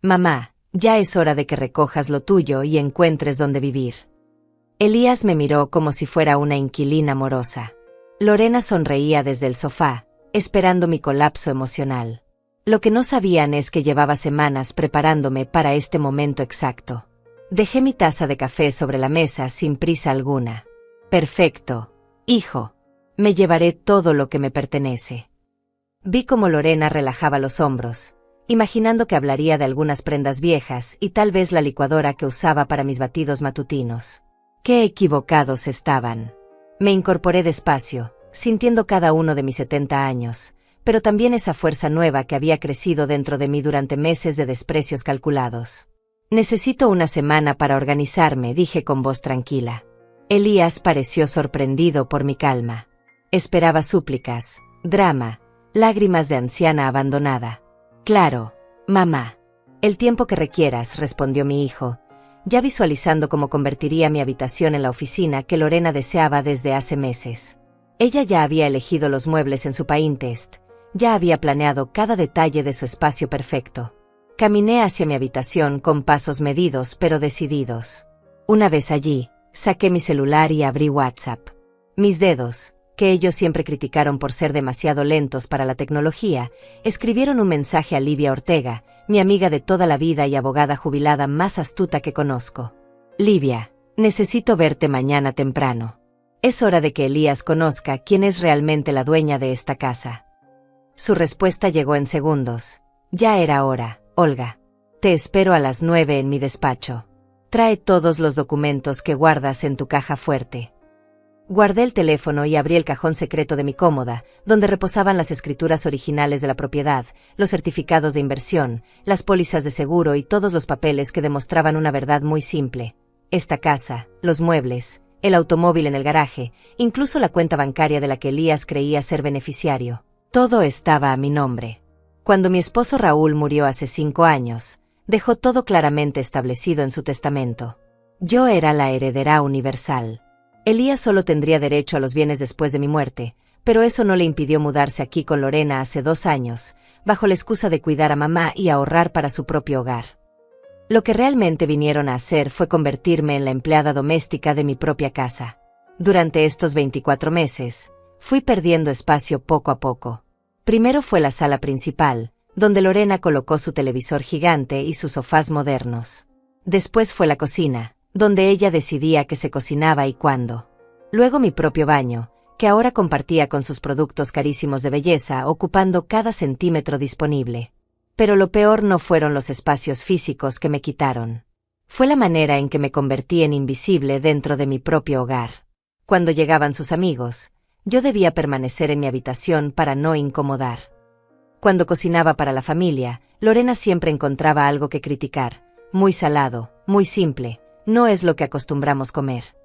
Mamá, ya es hora de que recojas lo tuyo y encuentres dónde vivir. Elías me miró como si fuera una inquilina morosa. Lorena sonreía desde el sofá, esperando mi colapso emocional. Lo que no sabían es que llevaba semanas preparándome para este momento exacto. Dejé mi taza de café sobre la mesa sin prisa alguna. Perfecto, hijo. Me llevaré todo lo que me pertenece. Vi cómo Lorena relajaba los hombros, imaginando que hablaría de algunas prendas viejas y tal vez la licuadora que usaba para mis batidos matutinos. ¡Qué equivocados estaban! Me incorporé despacio, sintiendo cada uno de mis 70 años, pero también esa fuerza nueva que había crecido dentro de mí durante meses de desprecios calculados. Necesito una semana para organizarme, dije con voz tranquila. Elías pareció sorprendido por mi calma. Esperaba súplicas, drama, lágrimas de anciana abandonada. Claro, mamá. El tiempo que requieras, respondió mi hijo, ya visualizando cómo convertiría mi habitación en la oficina que Lorena deseaba desde hace meses. Ella ya había elegido los muebles en su Pinterest, ya había planeado cada detalle de su espacio perfecto. Caminé hacia mi habitación con pasos medidos pero decididos. Una vez allí, saqué mi celular y abrí WhatsApp. Mis dedos, que ellos siempre criticaron por ser demasiado lentos para la tecnología, escribieron un mensaje a Livia Ortega, mi amiga de toda la vida y abogada jubilada más astuta que conozco. Livia, necesito verte mañana temprano. Es hora de que Elías conozca quién es realmente la dueña de esta casa. Su respuesta llegó en segundos. Ya era hora, Olga. Te espero a las 9 en mi despacho. Trae todos los documentos que guardas en tu caja fuerte. Guardé el teléfono y abrí el cajón secreto de mi cómoda, donde reposaban las escrituras originales de la propiedad, los certificados de inversión, las pólizas de seguro y todos los papeles que demostraban una verdad muy simple. Esta casa, los muebles, el automóvil en el garaje, incluso la cuenta bancaria de la que Elías creía ser beneficiario. Todo estaba a mi nombre. Cuando mi esposo Raúl murió hace 5 años, dejó todo claramente establecido en su testamento. Yo era la heredera universal. Elías solo tendría derecho a los bienes después de mi muerte, pero eso no le impidió mudarse aquí con Lorena hace 2 años, bajo la excusa de cuidar a mamá y ahorrar para su propio hogar. Lo que realmente vinieron a hacer fue convertirme en la empleada doméstica de mi propia casa. Durante estos 24 meses, fui perdiendo espacio poco a poco. Primero fue la sala principal, donde Lorena colocó su televisor gigante y sus sofás modernos. Después fue la cocina, donde ella decidía qué se cocinaba y cuándo. Luego mi propio baño, que ahora compartía con sus productos carísimos de belleza, ocupando cada centímetro disponible. Pero lo peor no fueron los espacios físicos que me quitaron. Fue la manera en que me convertí en invisible dentro de mi propio hogar. Cuando llegaban sus amigos, yo debía permanecer en mi habitación para no incomodar. Cuando cocinaba para la familia, Lorena siempre encontraba algo que criticar. Muy salado, muy simple, no es lo que acostumbramos comer.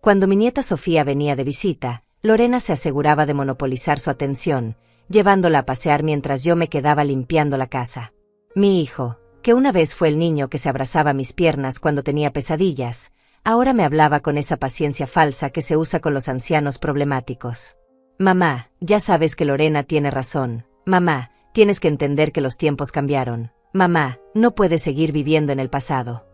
Cuando mi nieta Sofía venía de visita, Lorena se aseguraba de monopolizar su atención, llevándola a pasear mientras yo me quedaba limpiando la casa. Mi hijo, que una vez fue el niño que se abrazaba a mis piernas cuando tenía pesadillas, ahora me hablaba con esa paciencia falsa que se usa con los ancianos problemáticos. Mamá, ya sabes que Lorena tiene razón. Mamá, tienes que entender que los tiempos cambiaron. Mamá, no puedes seguir viviendo en el pasado.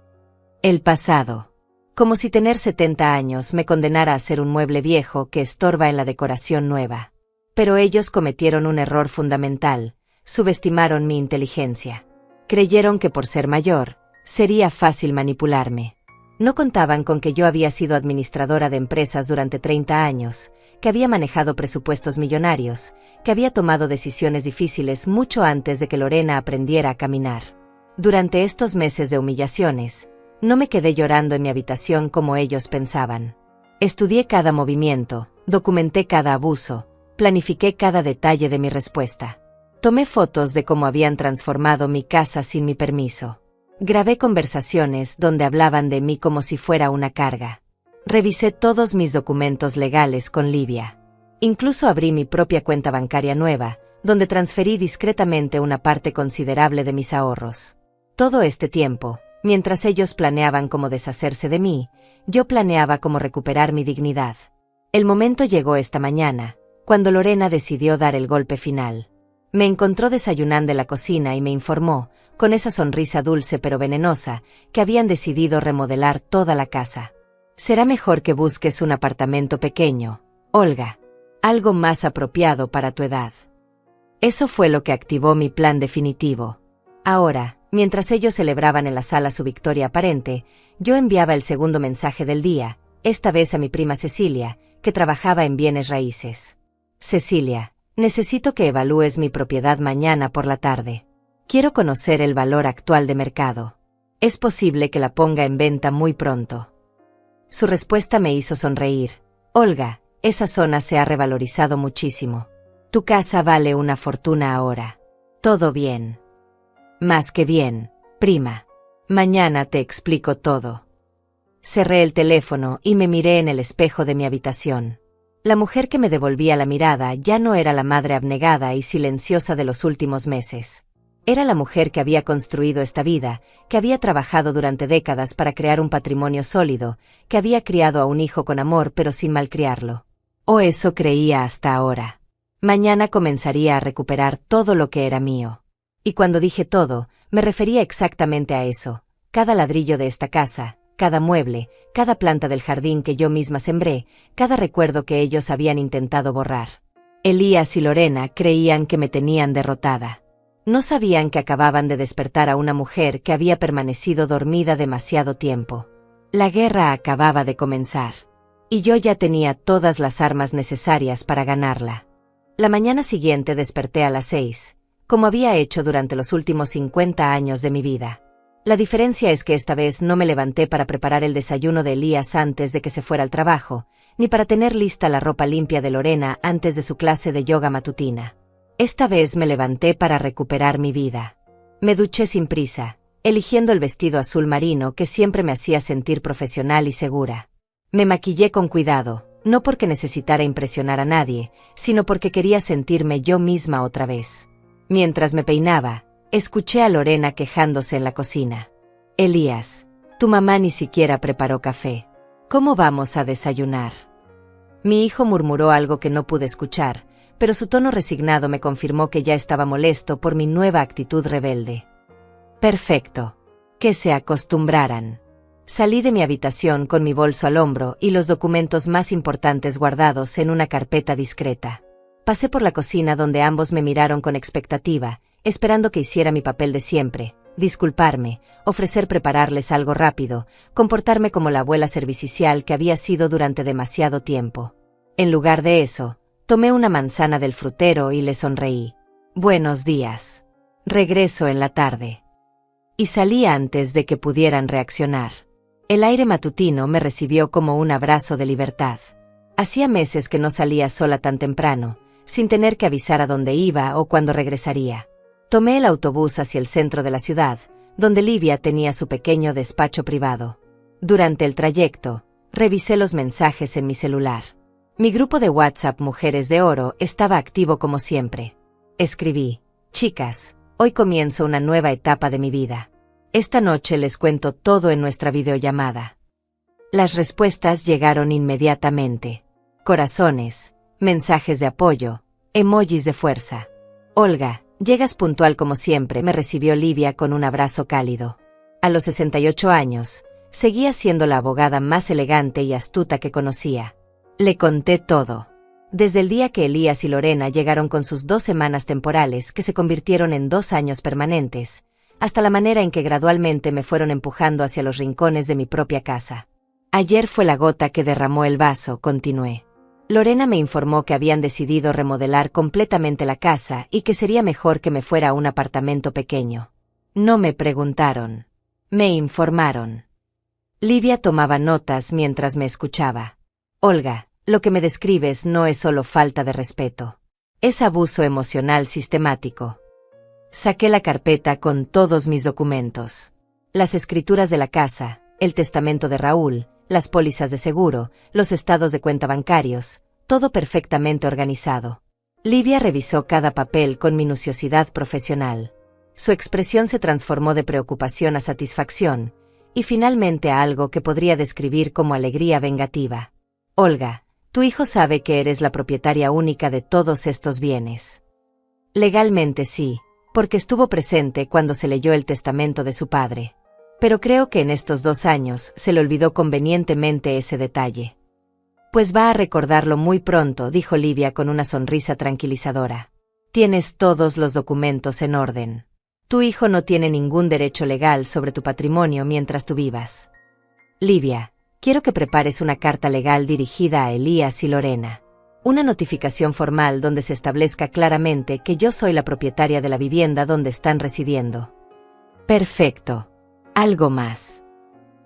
El pasado. Como si tener 70 años me condenara a ser un mueble viejo que estorba en la decoración nueva. Pero ellos cometieron un error fundamental, subestimaron mi inteligencia. Creyeron que por ser mayor, sería fácil manipularme. No contaban con que yo había sido administradora de empresas durante 30 años, que había manejado presupuestos millonarios, que había tomado decisiones difíciles mucho antes de que Lorena aprendiera a caminar. Durante estos meses de humillaciones, no me quedé llorando en mi habitación como ellos pensaban. Estudié cada movimiento, documenté cada abuso, planifiqué cada detalle de mi respuesta. Tomé fotos de cómo habían transformado mi casa sin mi permiso. Grabé conversaciones donde hablaban de mí como si fuera una carga. Revisé todos mis documentos legales con Livia. Incluso abrí mi propia cuenta bancaria nueva, donde transferí discretamente una parte considerable de mis ahorros. Todo este tiempo, mientras ellos planeaban cómo deshacerse de mí, yo planeaba cómo recuperar mi dignidad. El momento llegó esta mañana, cuando Lorena decidió dar el golpe final. Me encontró desayunando en la cocina y me informó, con esa sonrisa dulce pero venenosa, que habían decidido remodelar toda la casa. Será mejor que busques un apartamento pequeño, Olga. Algo más apropiado para tu edad. Eso fue lo que activó mi plan definitivo. Ahora, mientras ellos celebraban en la sala su victoria aparente, yo enviaba el segundo mensaje del día, esta vez a mi prima Cecilia, que trabajaba en bienes raíces. Cecilia, necesito que evalúes mi propiedad mañana por la tarde. Quiero conocer el valor actual de mercado. Es posible que la ponga en venta muy pronto. Su respuesta me hizo sonreír. Olga, esa zona se ha revalorizado muchísimo. Tu casa vale una fortuna ahora. Todo bien. Más que bien, prima. Mañana te explico todo. Cerré el teléfono y me miré en el espejo de mi habitación. La mujer que me devolvía la mirada ya no era la madre abnegada y silenciosa de los últimos meses. Era la mujer que había construido esta vida, que había trabajado durante décadas para crear un patrimonio sólido, que había criado a un hijo con amor pero sin malcriarlo. O eso creía hasta ahora. Mañana comenzaría a recuperar todo lo que era mío. Y cuando dije todo, me refería exactamente a eso. Cada ladrillo de esta casa, cada mueble, cada planta del jardín que yo misma sembré, cada recuerdo que ellos habían intentado borrar. Elías y Lorena creían que me tenían derrotada. No sabían que acababan de despertar a una mujer que había permanecido dormida demasiado tiempo. La guerra acababa de comenzar. Y yo ya tenía todas las armas necesarias para ganarla. La mañana siguiente desperté a las 6, como había hecho durante los últimos 50 años de mi vida. La diferencia es que esta vez no me levanté para preparar el desayuno de Elías antes de que se fuera al trabajo, ni para tener lista la ropa limpia de Lorena antes de su clase de yoga matutina. Esta vez me levanté para recuperar mi vida. Me duché sin prisa, eligiendo el vestido azul marino que siempre me hacía sentir profesional y segura. Me maquillé con cuidado, no porque necesitara impresionar a nadie, sino porque quería sentirme yo misma otra vez. Mientras me peinaba, escuché a Lorena quejándose en la cocina. Elías, tu mamá ni siquiera preparó café. ¿Cómo vamos a desayunar? Mi hijo murmuró algo que no pude escuchar, pero su tono resignado me confirmó que ya estaba molesto por mi nueva actitud rebelde. Perfecto. Que se acostumbraran. Salí de mi habitación con mi bolso al hombro y los documentos más importantes guardados en una carpeta discreta. Pasé por la cocina donde ambos me miraron con expectativa, esperando que hiciera mi papel de siempre, disculparme, ofrecer prepararles algo rápido, comportarme como la abuela servicial que había sido durante demasiado tiempo. En lugar de eso, tomé una manzana del frutero y le sonreí. Buenos días. Regreso en la tarde. Y salí antes de que pudieran reaccionar. El aire matutino me recibió como un abrazo de libertad. Hacía meses que no salía sola tan temprano, sin tener que avisar a dónde iba o cuándo regresaría. Tomé el autobús hacia el centro de la ciudad, donde Livia tenía su pequeño despacho privado. Durante el trayecto, revisé los mensajes en mi celular. Mi grupo de WhatsApp Mujeres de Oro estaba activo como siempre. Escribí: chicas, hoy comienzo una nueva etapa de mi vida. Esta noche les cuento todo en nuestra videollamada. Las respuestas llegaron inmediatamente. Corazones, mensajes de apoyo, emojis de fuerza. Olga, llegas puntual como siempre, me recibió Livia con un abrazo cálido. A los 68 años, seguía siendo la abogada más elegante y astuta que conocía. Le conté todo. Desde el día que Elías y Lorena llegaron con sus 2 semanas temporales que se convirtieron en 2 años permanentes, hasta la manera en que gradualmente me fueron empujando hacia los rincones de mi propia casa. Ayer fue la gota que derramó el vaso, continué. Lorena me informó que habían decidido remodelar completamente la casa y que sería mejor que me fuera a un apartamento pequeño. No me preguntaron. Me informaron. Livia tomaba notas mientras me escuchaba. Olga, lo que me describes no es solo falta de respeto. Es abuso emocional sistemático. Saqué la carpeta con todos mis documentos. Las escrituras de la casa, el testamento de Raúl, las pólizas de seguro, los estados de cuenta bancarios, todo perfectamente organizado. Livia revisó cada papel con minuciosidad profesional. Su expresión se transformó de preocupación a satisfacción, y finalmente a algo que podría describir como alegría vengativa. Olga, tu hijo sabe que eres la propietaria única de todos estos bienes. Legalmente sí, porque estuvo presente cuando se leyó el testamento de su padre. Pero creo que en estos 2 años se le olvidó convenientemente ese detalle. Pues va a recordarlo muy pronto, dijo Livia con una sonrisa tranquilizadora. Tienes todos los documentos en orden. Tu hijo no tiene ningún derecho legal sobre tu patrimonio mientras tú vivas. Livia, quiero que prepares una carta legal dirigida a Elías y Lorena. Una notificación formal donde se establezca claramente que yo soy la propietaria de la vivienda donde están residiendo. Perfecto. ¿Algo más?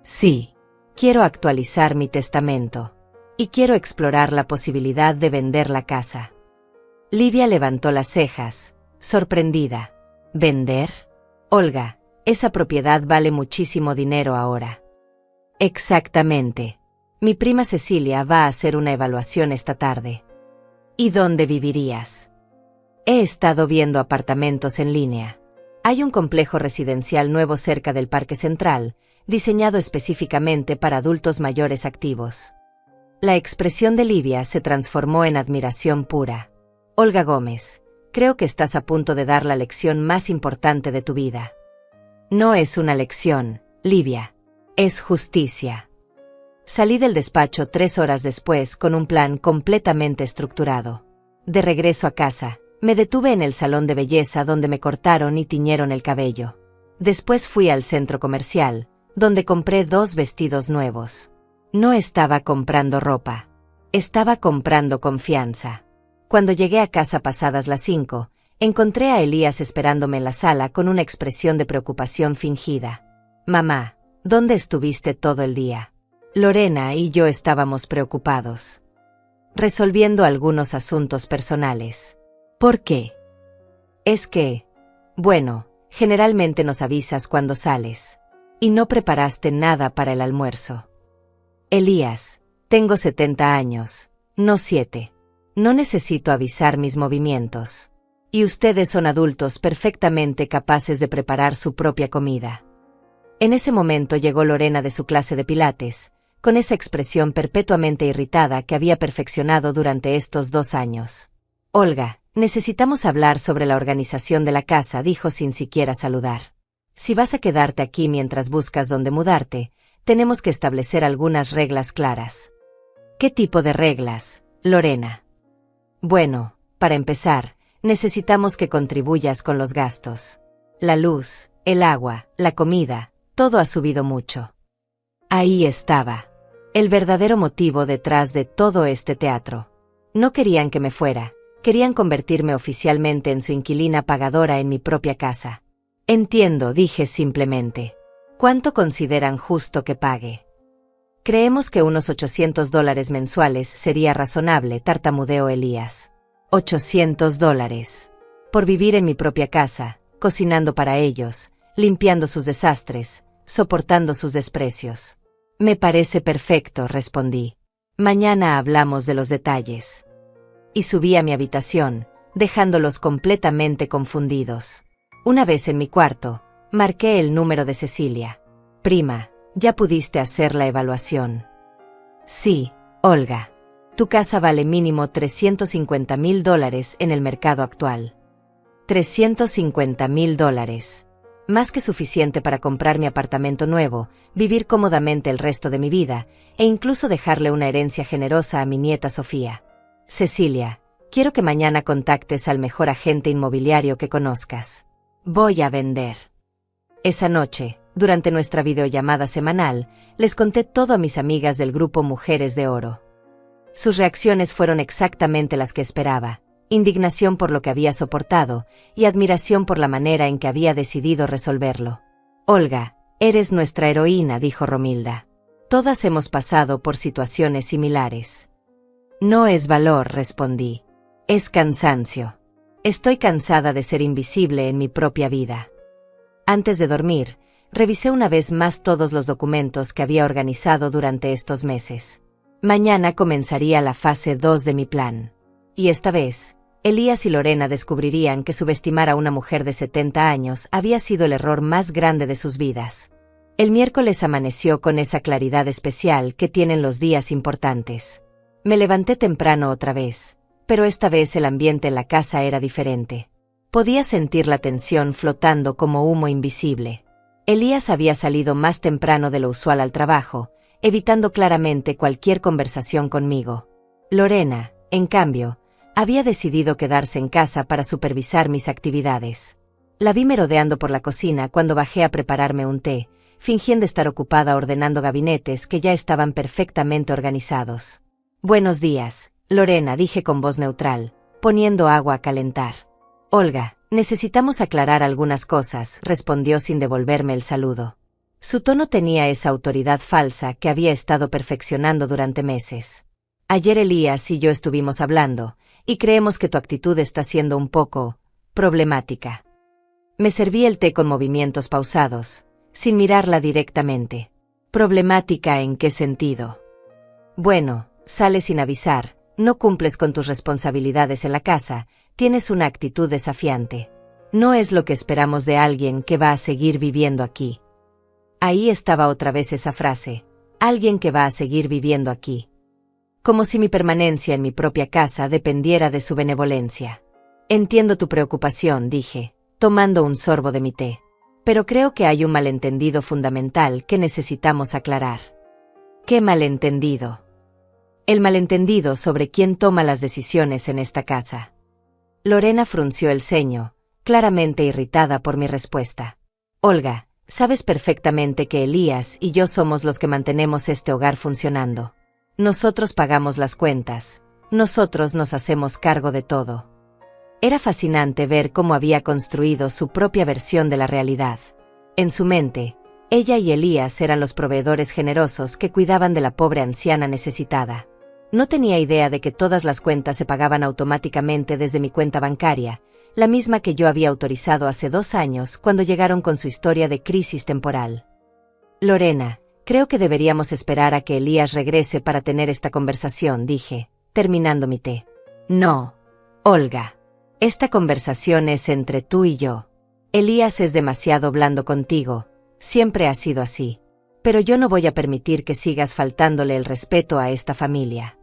Sí. Quiero actualizar mi testamento. Y quiero explorar la posibilidad de vender la casa. Livia levantó las cejas, sorprendida. ¿Vender? Olga, esa propiedad vale muchísimo dinero ahora. Exactamente. Mi prima Cecilia va a hacer una evaluación esta tarde. ¿Y dónde vivirías? He estado viendo apartamentos en línea. Hay un complejo residencial nuevo cerca del Parque Central, diseñado específicamente para adultos mayores activos. La expresión de Livia se transformó en admiración pura. Olga Gómez, creo que estás a punto de dar la lección más importante de tu vida. No es una lección, Livia. Es justicia. Salí del despacho 3 horas después con un plan completamente estructurado. De regreso a casa, me detuve en el salón de belleza donde me cortaron y tiñeron el cabello. Después fui al centro comercial, donde compré 2 vestidos nuevos. No estaba comprando ropa. Estaba comprando confianza. Cuando llegué a casa pasadas las 5, encontré a Elías esperándome en la sala con una expresión de preocupación fingida. Mamá, ¿dónde estuviste todo el día? Lorena y yo estábamos preocupados. Resolviendo algunos asuntos personales. ¿Por qué? Es que, bueno, generalmente nos avisas cuando sales. Y no preparaste nada para el almuerzo. Elías, tengo 70 años, no 7. No necesito avisar mis movimientos. Y ustedes son adultos perfectamente capaces de preparar su propia comida. En ese momento llegó Lorena de su clase de pilates, con esa expresión perpetuamente irritada que había perfeccionado durante estos 2 años. Olga, necesitamos hablar sobre la organización de la casa, dijo sin siquiera saludar. Si vas a quedarte aquí mientras buscas dónde mudarte, tenemos que establecer algunas reglas claras. ¿Qué tipo de reglas, Lorena? Bueno, para empezar, necesitamos que contribuyas con los gastos. La luz, el agua, la comida, todo ha subido mucho. Ahí estaba. El verdadero motivo detrás de todo este teatro. No querían que me fuera, querían convertirme oficialmente en su inquilina pagadora en mi propia casa. Entiendo, dije simplemente. ¿Cuánto consideran justo que pague? Creemos que unos $800 mensuales sería razonable, tartamudeó Elías. $800. Por vivir en mi propia casa, cocinando para ellos, limpiando sus desastres, soportando sus desprecios. Me parece perfecto, respondí. Mañana hablamos de los detalles. Y subí a mi habitación, dejándolos completamente confundidos. Una vez en mi cuarto, marqué el número de Cecilia. Prima, ¿ya pudiste hacer la evaluación? Sí, Olga. Tu casa vale mínimo $350,000 en el mercado actual. $350,000. Más que suficiente para comprar mi apartamento nuevo, vivir cómodamente el resto de mi vida, e incluso dejarle una herencia generosa a mi nieta Sofía. Cecilia, quiero que mañana contactes al mejor agente inmobiliario que conozcas. Voy a vender. Esa noche, durante nuestra videollamada semanal, les conté todo a mis amigas del grupo Mujeres de Oro. Sus reacciones fueron exactamente las que esperaba: indignación por lo que había soportado y admiración por la manera en que había decidido resolverlo. Olga, eres nuestra heroína, dijo Romilda. Todas hemos pasado por situaciones similares. No es valor, respondí. Es cansancio. Estoy cansada de ser invisible en mi propia vida. Antes de dormir, revisé una vez más todos los documentos que había organizado durante estos meses. Mañana comenzaría la fase 2 de mi plan. Y esta vez, Elías y Lorena descubrirían que subestimar a una mujer de 70 años había sido el error más grande de sus vidas. El miércoles amaneció con esa claridad especial que tienen los días importantes. Me levanté temprano otra vez, pero esta vez el ambiente en la casa era diferente. Podía sentir la tensión flotando como humo invisible. Elías había salido más temprano de lo usual al trabajo, evitando claramente cualquier conversación conmigo. Lorena, en cambio, había decidido quedarse en casa para supervisar mis actividades. La vi merodeando por la cocina cuando bajé a prepararme un té, fingiendo estar ocupada ordenando gabinetes que ya estaban perfectamente organizados. «Buenos días, Lorena», dije con voz neutral, poniendo agua a calentar. «Olga, necesitamos aclarar algunas cosas», respondió sin devolverme el saludo. Su tono tenía esa autoridad falsa que había estado perfeccionando durante meses. «Ayer Elías y yo estuvimos hablando, y creemos que tu actitud está siendo un poco problemática». Me serví el té con movimientos pausados, sin mirarla directamente. ¿Problemática en qué sentido? Bueno, sales sin avisar, no cumples con tus responsabilidades en la casa, tienes una actitud desafiante. No es lo que esperamos de alguien que va a seguir viviendo aquí. Ahí estaba otra vez esa frase, alguien que va a seguir viviendo aquí. Como si mi permanencia en mi propia casa dependiera de su benevolencia. Entiendo tu preocupación, dije, tomando un sorbo de mi té. Pero creo que hay un malentendido fundamental que necesitamos aclarar. ¿Qué malentendido? El malentendido sobre quién toma las decisiones en esta casa. Lorena frunció el ceño, claramente irritada por mi respuesta. Olga, sabes perfectamente que Elías y yo somos los que mantenemos este hogar funcionando. Nosotros pagamos las cuentas, nosotros nos hacemos cargo de todo. Era fascinante ver cómo había construido su propia versión de la realidad. En su mente, ella y Elías eran los proveedores generosos que cuidaban de la pobre anciana necesitada. No tenía idea de que todas las cuentas se pagaban automáticamente desde mi cuenta bancaria, la misma que yo había autorizado hace 2 años cuando llegaron con su historia de crisis temporal. Lorena, creo que deberíamos esperar a que Elías regrese para tener esta conversación, dije, terminando mi té. No, Olga. Esta conversación es entre tú y yo. Elías es demasiado blando contigo, siempre ha sido así. Pero yo no voy a permitir que sigas faltándole el respeto a esta familia.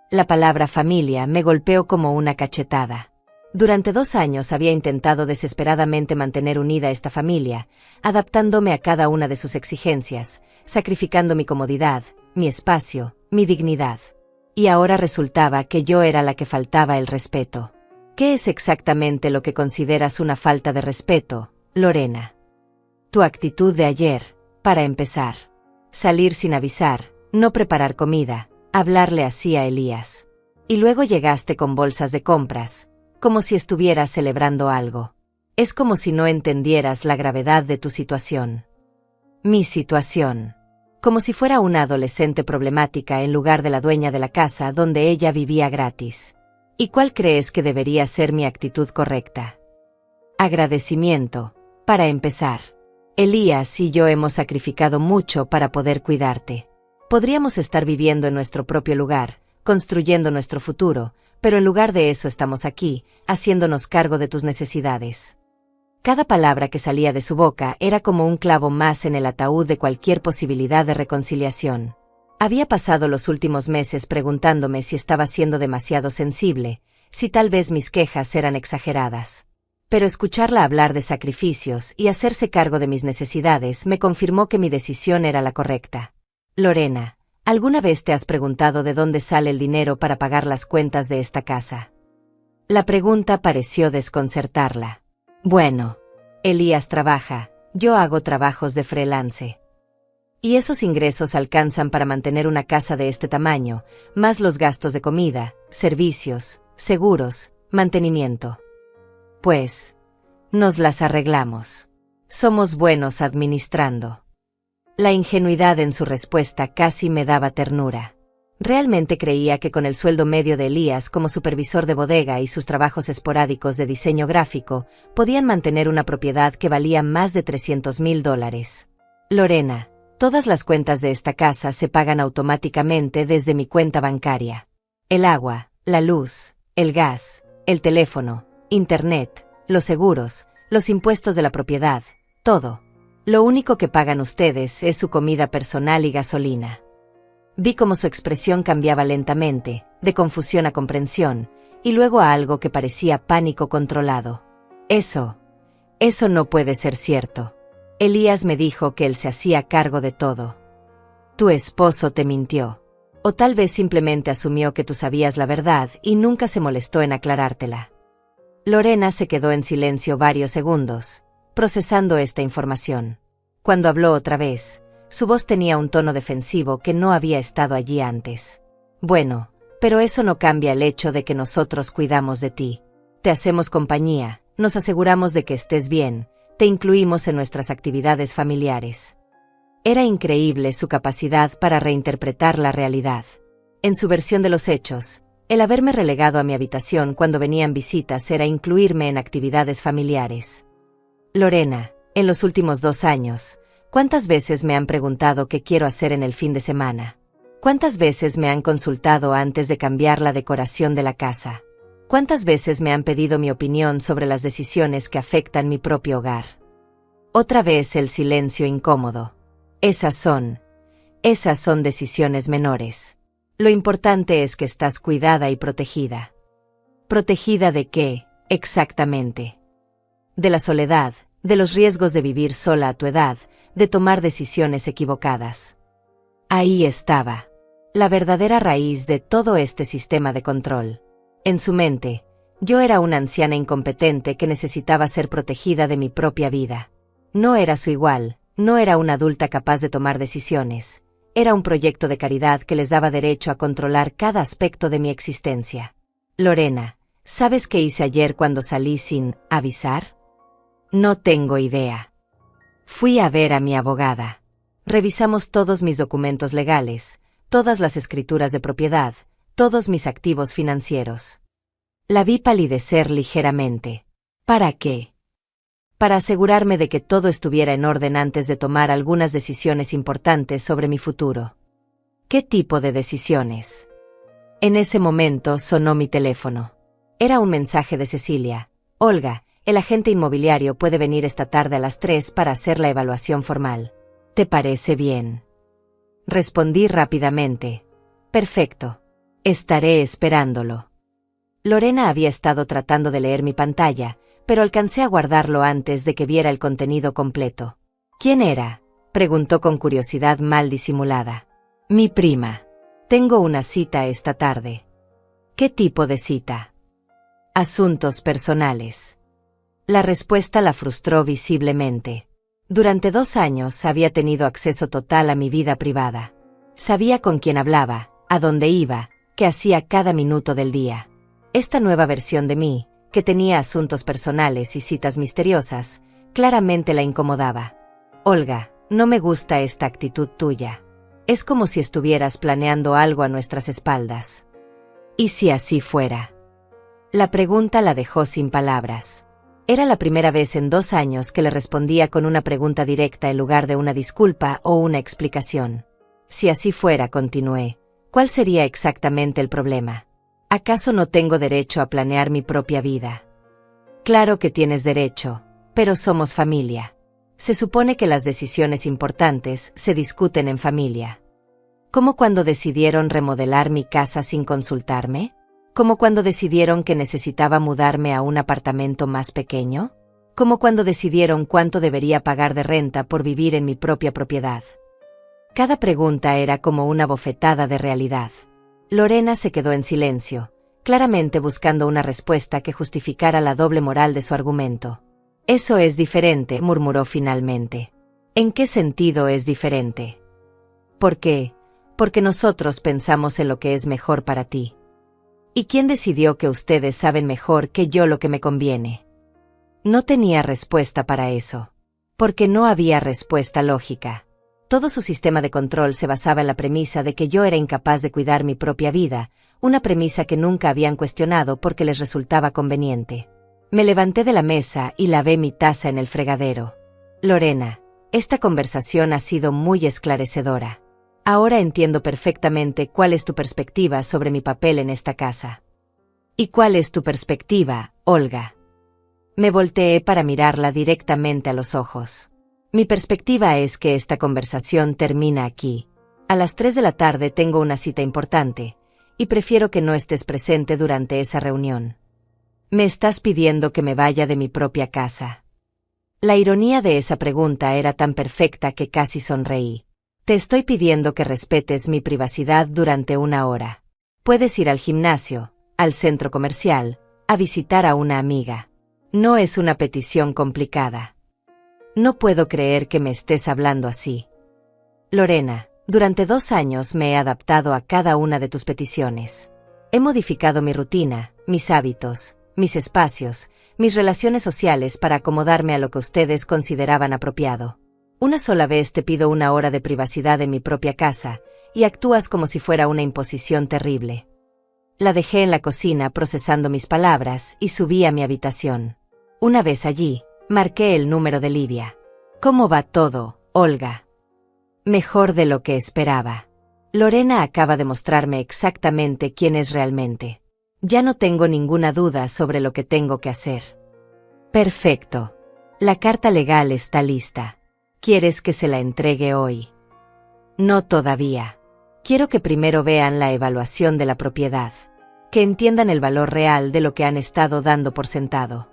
La palabra familia me golpeó como una cachetada. Durante 2 años había intentado desesperadamente mantener unida esta familia, adaptándome a cada una de sus exigencias, sacrificando mi comodidad, mi espacio, mi dignidad. Y ahora resultaba que yo era la que faltaba el respeto. ¿Qué es exactamente lo que consideras una falta de respeto, Lorena? Tu actitud de ayer, para empezar. Salir sin avisar, no preparar comida, hablarle así a Elías. Y luego llegaste con bolsas de compras, como si estuvieras celebrando algo. Es como si no entendieras la gravedad de tu situación. Mi situación. Como si fuera una adolescente problemática en lugar de la dueña de la casa donde ella vivía gratis. ¿Y cuál crees que debería ser mi actitud correcta? Agradecimiento, para empezar. Elías y yo hemos sacrificado mucho para poder cuidarte. Podríamos estar viviendo en nuestro propio lugar, construyendo nuestro futuro, pero en lugar de eso estamos aquí, haciéndonos cargo de tus necesidades. Cada palabra que salía de su boca era como un clavo más en el ataúd de cualquier posibilidad de reconciliación. Había pasado los últimos meses preguntándome si estaba siendo demasiado sensible, si tal vez mis quejas eran exageradas. Pero escucharla hablar de sacrificios y hacerse cargo de mis necesidades me confirmó que mi decisión era la correcta. Lorena, ¿alguna vez te has preguntado de dónde sale el dinero para pagar las cuentas de esta casa? La pregunta pareció desconcertarla. Bueno, Elías trabaja, yo hago trabajos de freelance. Y esos ingresos alcanzan para mantener una casa de este tamaño, más los gastos de comida, servicios, seguros, mantenimiento. Pues, nos las arreglamos. Somos buenos administrando. La ingenuidad en su respuesta casi me daba ternura. Realmente creía que con el sueldo medio de Elías como supervisor de bodega y sus trabajos esporádicos de diseño gráfico, podían mantener una propiedad que valía más de $300,000. Lorena, todas las cuentas de esta casa se pagan automáticamente desde mi cuenta bancaria. El agua, la luz, el gas, el teléfono, internet, los seguros, los impuestos de la propiedad, todo. Lo único que pagan ustedes es su comida personal y gasolina. Vi cómo su expresión cambiaba lentamente, de confusión a comprensión, y luego a algo que parecía pánico controlado. Eso no puede ser cierto. Elías me dijo que él se hacía cargo de todo. Tu esposo te mintió. O tal vez simplemente asumió que tú sabías la verdad y nunca se molestó en aclarártela. Lorena se quedó en silencio varios segundos, procesando esta información. Cuando habló otra vez, su voz tenía un tono defensivo que no había estado allí antes. Bueno, pero eso no cambia el hecho de que nosotros cuidamos de ti. Te hacemos compañía, nos aseguramos de que estés bien, te incluimos en nuestras actividades familiares. Era increíble su capacidad para reinterpretar la realidad. En su versión de los hechos, el haberme relegado a mi habitación cuando venían visitas era incluirme en actividades familiares. Lorena, en los últimos 2 años, ¿cuántas veces me han preguntado qué quiero hacer en el fin de semana? ¿Cuántas veces me han consultado antes de cambiar la decoración de la casa? ¿Cuántas veces me han pedido mi opinión sobre las decisiones que afectan mi propio hogar? Otra vez el silencio incómodo. Esas son decisiones menores. Lo importante es que estás cuidada y protegida. ¿Protegida de qué, exactamente? De la soledad, de los riesgos de vivir sola a tu edad, de tomar decisiones equivocadas. Ahí estaba la verdadera raíz de todo este sistema de control. En su mente, yo era una anciana incompetente que necesitaba ser protegida de mi propia vida. No era su igual, no era una adulta capaz de tomar decisiones. Era un proyecto de caridad que les daba derecho a controlar cada aspecto de mi existencia. Lorena, ¿sabes qué hice ayer cuando salí sin avisar? No tengo idea. Fui a ver a mi abogada. Revisamos todos mis documentos legales, todas las escrituras de propiedad, todos mis activos financieros. La vi palidecer ligeramente. ¿Para qué? Para asegurarme de que todo estuviera en orden antes de tomar algunas decisiones importantes sobre mi futuro. ¿Qué tipo de decisiones? En ese momento sonó mi teléfono. Era un mensaje de Cecilia. Olga, el agente inmobiliario puede venir esta tarde a las 3 para hacer la evaluación formal. ¿Te parece bien? Respondí rápidamente. Perfecto. Estaré esperándolo. Lorena había estado tratando de leer mi pantalla, pero alcancé a guardarlo antes de que viera el contenido completo. ¿Quién era?, preguntó con curiosidad mal disimulada. Mi prima. Tengo una cita esta tarde. ¿Qué tipo de cita? Asuntos personales. La respuesta la frustró visiblemente. Durante 2 años había tenido acceso total a mi vida privada. Sabía con quién hablaba, a dónde iba, qué hacía cada minuto del día. Esta nueva versión de mí, que tenía asuntos personales y citas misteriosas, claramente la incomodaba. Olga, no me gusta esta actitud tuya. Es como si estuvieras planeando algo a nuestras espaldas. ¿Y si así fuera? La pregunta la dejó sin palabras. Era la primera vez en 2 años que le respondía con una pregunta directa en lugar de una disculpa o una explicación. Si así fuera, continué, ¿cuál sería exactamente el problema? ¿Acaso no tengo derecho a planear mi propia vida? Claro que tienes derecho, pero somos familia. Se supone que las decisiones importantes se discuten en familia. ¿Como cuando decidieron remodelar mi casa sin consultarme? ¿Como cuando decidieron que necesitaba mudarme a un apartamento más pequeño? ¿Como cuando decidieron cuánto debería pagar de renta por vivir en mi propia propiedad? Cada pregunta era como una bofetada de realidad. Lorena se quedó en silencio, claramente buscando una respuesta que justificara la doble moral de su argumento. Eso es diferente, murmuró finalmente. ¿En qué sentido es diferente? ¿Por qué? Porque nosotros pensamos en lo que es mejor para ti. ¿Y quién decidió que ustedes saben mejor que yo lo que me conviene? No tenía respuesta para eso. Porque no había respuesta lógica. Todo su sistema de control se basaba en la premisa de que yo era incapaz de cuidar mi propia vida, una premisa que nunca habían cuestionado porque les resultaba conveniente. Me levanté de la mesa y lavé mi taza en el fregadero. Lorena, esta conversación ha sido muy esclarecedora. Ahora entiendo perfectamente cuál es tu perspectiva sobre mi papel en esta casa. ¿Y cuál es tu perspectiva, Olga? Me volteé para mirarla directamente a los ojos. Mi perspectiva es que esta conversación termina aquí. A las 3 de la tarde tengo una cita importante, y prefiero que no estés presente durante esa reunión. Me estás pidiendo que me vaya de mi propia casa. La ironía de esa pregunta era tan perfecta que casi sonreí. Te estoy pidiendo que respetes mi privacidad durante una hora. Puedes ir al gimnasio, al centro comercial, a visitar a una amiga. No es una petición complicada. No puedo creer que me estés hablando así. Lorena, durante 2 años me he adaptado a cada una de tus peticiones. He modificado mi rutina, mis hábitos, mis espacios, mis relaciones sociales para acomodarme a lo que ustedes consideraban apropiado. Una sola vez te pido una hora de privacidad en mi propia casa, y actúas como si fuera una imposición terrible. La dejé en la cocina procesando mis palabras y subí a mi habitación. Una vez allí, marqué el número de Livia. ¿Cómo va todo, Olga? Mejor de lo que esperaba. Lorena acaba de mostrarme exactamente quién es realmente. Ya no tengo ninguna duda sobre lo que tengo que hacer. Perfecto. La carta legal está lista. ¿Quieres que se la entregue hoy? No todavía. Quiero que primero vean la evaluación de la propiedad. Que entiendan el valor real de lo que han estado dando por sentado.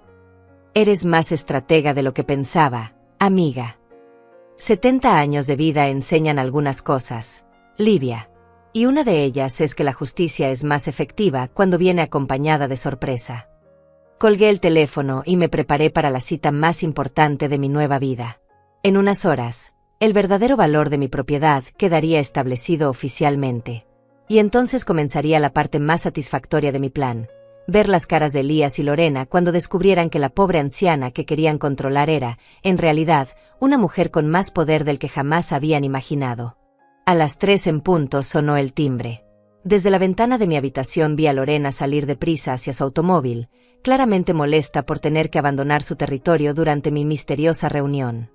Eres más estratega de lo que pensaba, amiga. 70 años de vida enseñan algunas cosas, Livia. Y una de ellas es que la justicia es más efectiva cuando viene acompañada de sorpresa. Colgué el teléfono y me preparé para la cita más importante de mi nueva vida. En unas horas, el verdadero valor de mi propiedad quedaría establecido oficialmente. Y entonces comenzaría la parte más satisfactoria de mi plan, ver las caras de Elías y Lorena cuando descubrieran que la pobre anciana que querían controlar era, en realidad, una mujer con más poder del que jamás habían imaginado. A las 3 en punto sonó el timbre. Desde la ventana de mi habitación vi a Lorena salir deprisa hacia su automóvil, claramente molesta por tener que abandonar su territorio durante mi misteriosa reunión.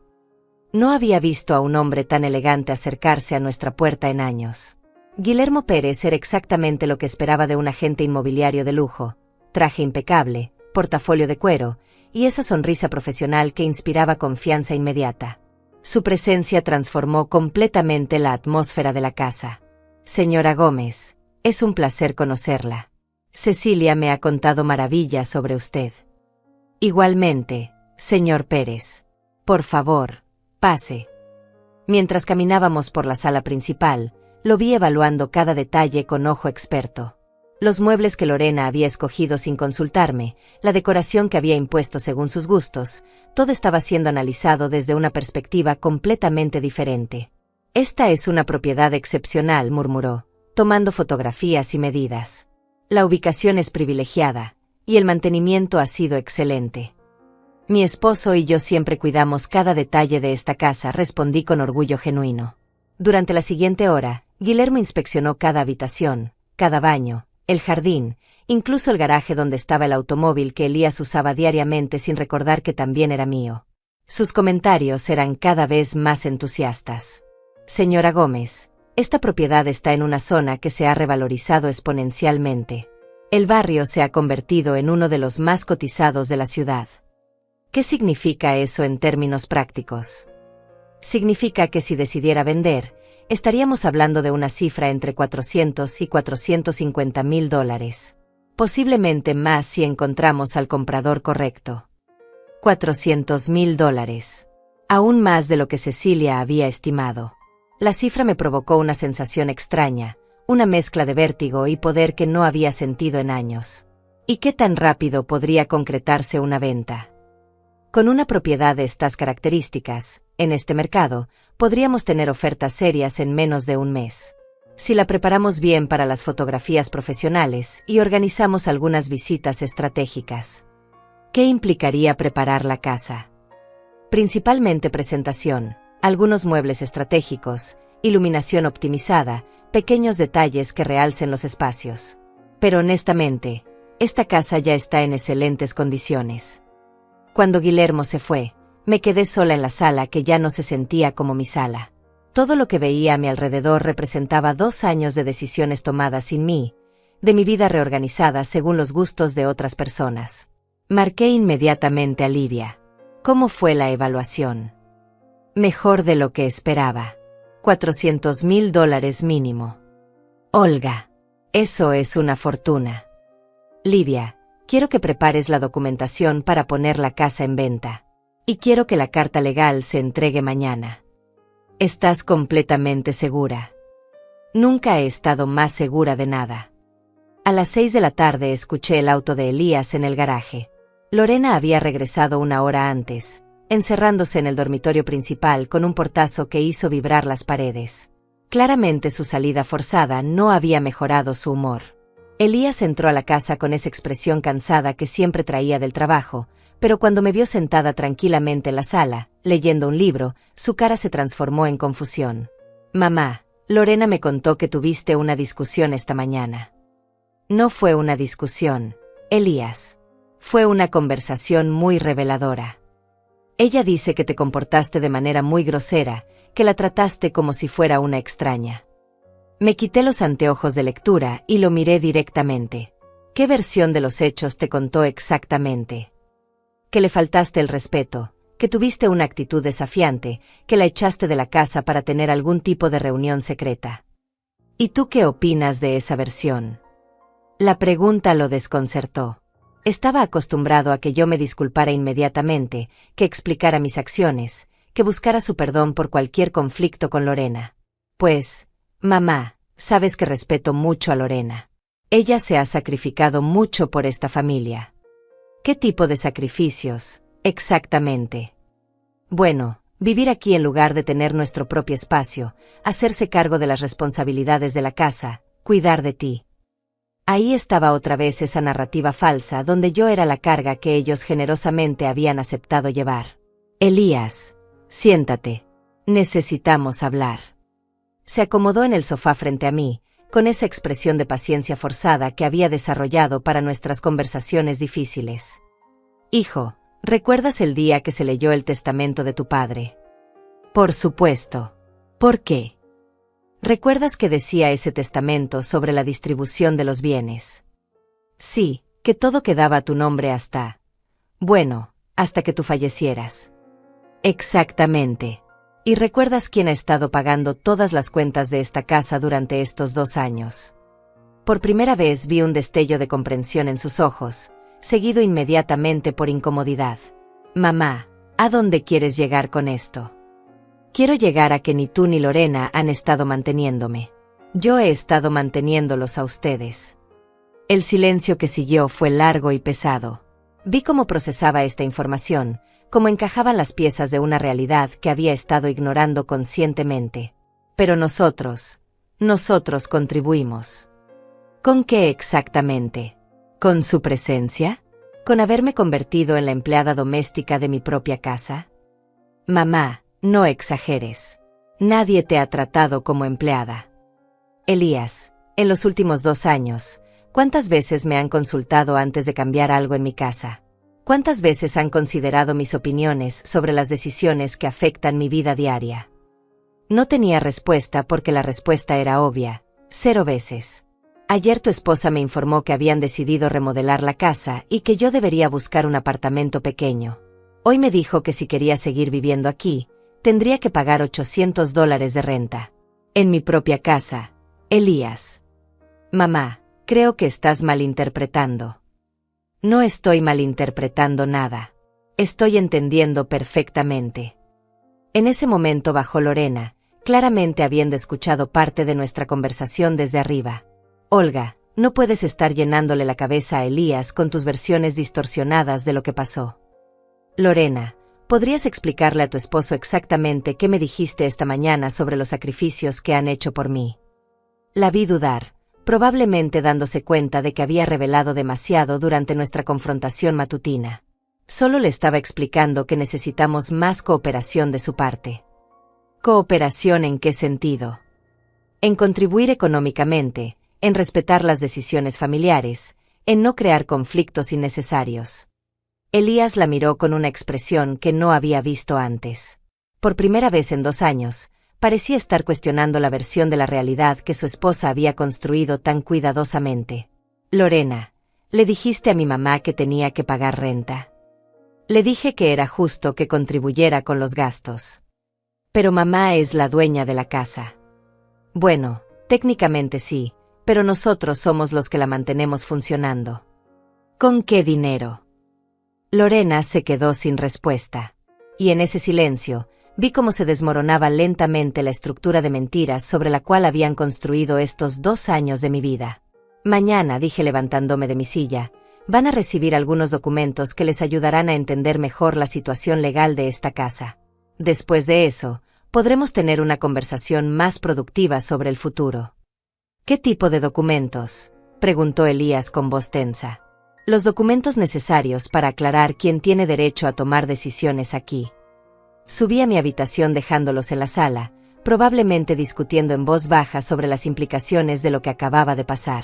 No había visto a un hombre tan elegante acercarse a nuestra puerta en años. Guillermo Pérez era exactamente lo que esperaba de un agente inmobiliario de lujo: traje impecable, portafolio de cuero, y esa sonrisa profesional que inspiraba confianza inmediata. Su presencia transformó completamente la atmósfera de la casa. Señora Gómez, es un placer conocerla. Cecilia me ha contado maravillas sobre usted. Igualmente, señor Pérez. Por favor, pase. Mientras caminábamos por la sala principal, lo vi evaluando cada detalle con ojo experto. Los muebles que Lorena había escogido sin consultarme, la decoración que había impuesto según sus gustos, todo estaba siendo analizado desde una perspectiva completamente diferente. Esta es una propiedad excepcional, murmuró, tomando fotografías y medidas. La ubicación es privilegiada, y el mantenimiento ha sido excelente. Mi esposo y yo siempre cuidamos cada detalle de esta casa, respondí con orgullo genuino. Durante la siguiente hora, Guillermo inspeccionó cada habitación, cada baño, el jardín, incluso el garaje donde estaba el automóvil que Elías usaba diariamente sin recordar que también era mío. Sus comentarios eran cada vez más entusiastas. Señora Gómez, esta propiedad está en una zona que se ha revalorizado exponencialmente. El barrio se ha convertido en uno de los más cotizados de la ciudad. ¿Qué significa eso en términos prácticos? Significa que si decidiera vender, estaríamos hablando de una cifra entre 400 y 450 mil dólares. Posiblemente más si encontramos al comprador correcto. 400 mil dólares. Aún más de lo que Cecilia había estimado. La cifra me provocó una sensación extraña, una mezcla de vértigo y poder que no había sentido en años. ¿Y qué tan rápido podría concretarse una venta? Con una propiedad de estas características, en este mercado, podríamos tener ofertas serias en menos de un mes. Si la preparamos bien para las fotografías profesionales y organizamos algunas visitas estratégicas. ¿Qué implicaría preparar la casa? Principalmente presentación, algunos muebles estratégicos, iluminación optimizada, pequeños detalles que realcen los espacios. Pero honestamente, esta casa ya está en excelentes condiciones. Cuando Guillermo se fue, me quedé sola en la sala que ya no se sentía como mi sala. Todo lo que veía a mi alrededor representaba 2 años de decisiones tomadas sin mí, de mi vida reorganizada según los gustos de otras personas. Marqué inmediatamente a Livia. ¿Cómo fue la evaluación? Mejor de lo que esperaba. 400 mil dólares mínimo. Olga, eso es una fortuna. Livia, Quiero que prepares la documentación para poner la casa en venta. Y quiero que la carta legal se entregue mañana. ¿Estás completamente segura? Nunca he estado más segura de nada. A las 6 de la tarde escuché el auto de Elías en el garaje. Lorena había regresado una hora antes, encerrándose en el dormitorio principal con un portazo que hizo vibrar las paredes. Claramente su salida forzada no había mejorado su humor. Elías entró a la casa con esa expresión cansada que siempre traía del trabajo, pero cuando me vio sentada tranquilamente en la sala, leyendo un libro, su cara se transformó en confusión. «Mamá, Lorena me contó que tuviste una discusión esta mañana». No fue una discusión, Elías. Fue una conversación muy reveladora. Ella dice que te comportaste de manera muy grosera, que la trataste como si fuera una extraña. Me quité los anteojos de lectura y lo miré directamente. ¿Qué versión de los hechos te contó exactamente? Que le faltaste el respeto, que tuviste una actitud desafiante, que la echaste de la casa para tener algún tipo de reunión secreta. ¿Y tú qué opinas de esa versión? La pregunta lo desconcertó. Estaba acostumbrado a que yo me disculpara inmediatamente, que explicara mis acciones, que buscara su perdón por cualquier conflicto con Lorena. Pues, mamá, sabes que respeto mucho a Lorena. Ella se ha sacrificado mucho por esta familia. ¿Qué tipo de sacrificios, exactamente? Bueno, vivir aquí en lugar de tener nuestro propio espacio, hacerse cargo de las responsabilidades de la casa, cuidar de ti. Ahí estaba otra vez esa narrativa falsa donde yo era la carga que ellos generosamente habían aceptado llevar. Elías, siéntate. Necesitamos hablar. Se acomodó en el sofá frente a mí, con esa expresión de paciencia forzada que había desarrollado para nuestras conversaciones difíciles. Hijo, ¿recuerdas el día que se leyó el testamento de tu padre? Por supuesto. ¿Por qué? ¿Recuerdas que decía ese testamento sobre la distribución de los bienes? Sí, que todo quedaba a tu nombre hasta que tú fallecieras. Exactamente. ¿Y recuerdas quién ha estado pagando todas las cuentas de esta casa durante estos 2 años? Por primera vez vi un destello de comprensión en sus ojos, seguido inmediatamente por incomodidad. Mamá, ¿a dónde quieres llegar con esto? Quiero llegar a que ni tú ni Lorena han estado manteniéndome. Yo he estado manteniéndolos a ustedes. El silencio que siguió fue largo y pesado. Vi cómo procesaba esta información, cómo encajaban las piezas de una realidad que había estado ignorando conscientemente. Pero nosotros contribuimos. ¿Con qué exactamente? ¿Con su presencia? ¿Con haberme convertido en la empleada doméstica de mi propia casa? Mamá, no exageres. Nadie te ha tratado como empleada. Elías, en los últimos 2 años, ¿cuántas veces me han consultado antes de cambiar algo en mi casa? ¿Cuántas veces han considerado mis opiniones sobre las decisiones que afectan mi vida diaria? No tenía respuesta porque la respuesta era obvia: 0 veces. Ayer tu esposa me informó que habían decidido remodelar la casa y que yo debería buscar un apartamento pequeño. Hoy me dijo que si quería seguir viviendo aquí, tendría que pagar $800 de renta. En mi propia casa, Elías. Mamá, creo que estás malinterpretando. No estoy malinterpretando nada. Estoy entendiendo perfectamente. En ese momento bajó Lorena, claramente habiendo escuchado parte de nuestra conversación desde arriba. Olga, no puedes estar llenándole la cabeza a Elías con tus versiones distorsionadas de lo que pasó. Lorena, ¿podrías explicarle a tu esposo exactamente qué me dijiste esta mañana sobre los sacrificios que han hecho por mí? La vi dudar, probablemente dándose cuenta de que había revelado demasiado durante nuestra confrontación matutina. Solo le estaba explicando que necesitamos más cooperación de su parte. ¿Cooperación en qué sentido? En contribuir económicamente, en respetar las decisiones familiares, en no crear conflictos innecesarios. Elías la miró con una expresión que no había visto antes. Por primera vez en 2 años, parecía estar cuestionando la versión de la realidad que su esposa había construido tan cuidadosamente. Lorena, ¿le dijiste a mi mamá que tenía que pagar renta? Le dije que era justo que contribuyera con los gastos. Pero mamá es la dueña de la casa. Bueno, técnicamente sí, pero nosotros somos los que la mantenemos funcionando. ¿Con qué dinero? Lorena se quedó sin respuesta. Y en ese silencio, vi cómo se desmoronaba lentamente la estructura de mentiras sobre la cual habían construido estos 2 años de mi vida. Mañana, dije levantándome de mi silla, van a recibir algunos documentos que les ayudarán a entender mejor la situación legal de esta casa. Después de eso, podremos tener una conversación más productiva sobre el futuro. ¿Qué tipo de documentos?, preguntó Elías con voz tensa. Los documentos necesarios para aclarar quién tiene derecho a tomar decisiones aquí. Subí a mi habitación dejándolos en la sala, probablemente discutiendo en voz baja sobre las implicaciones de lo que acababa de pasar.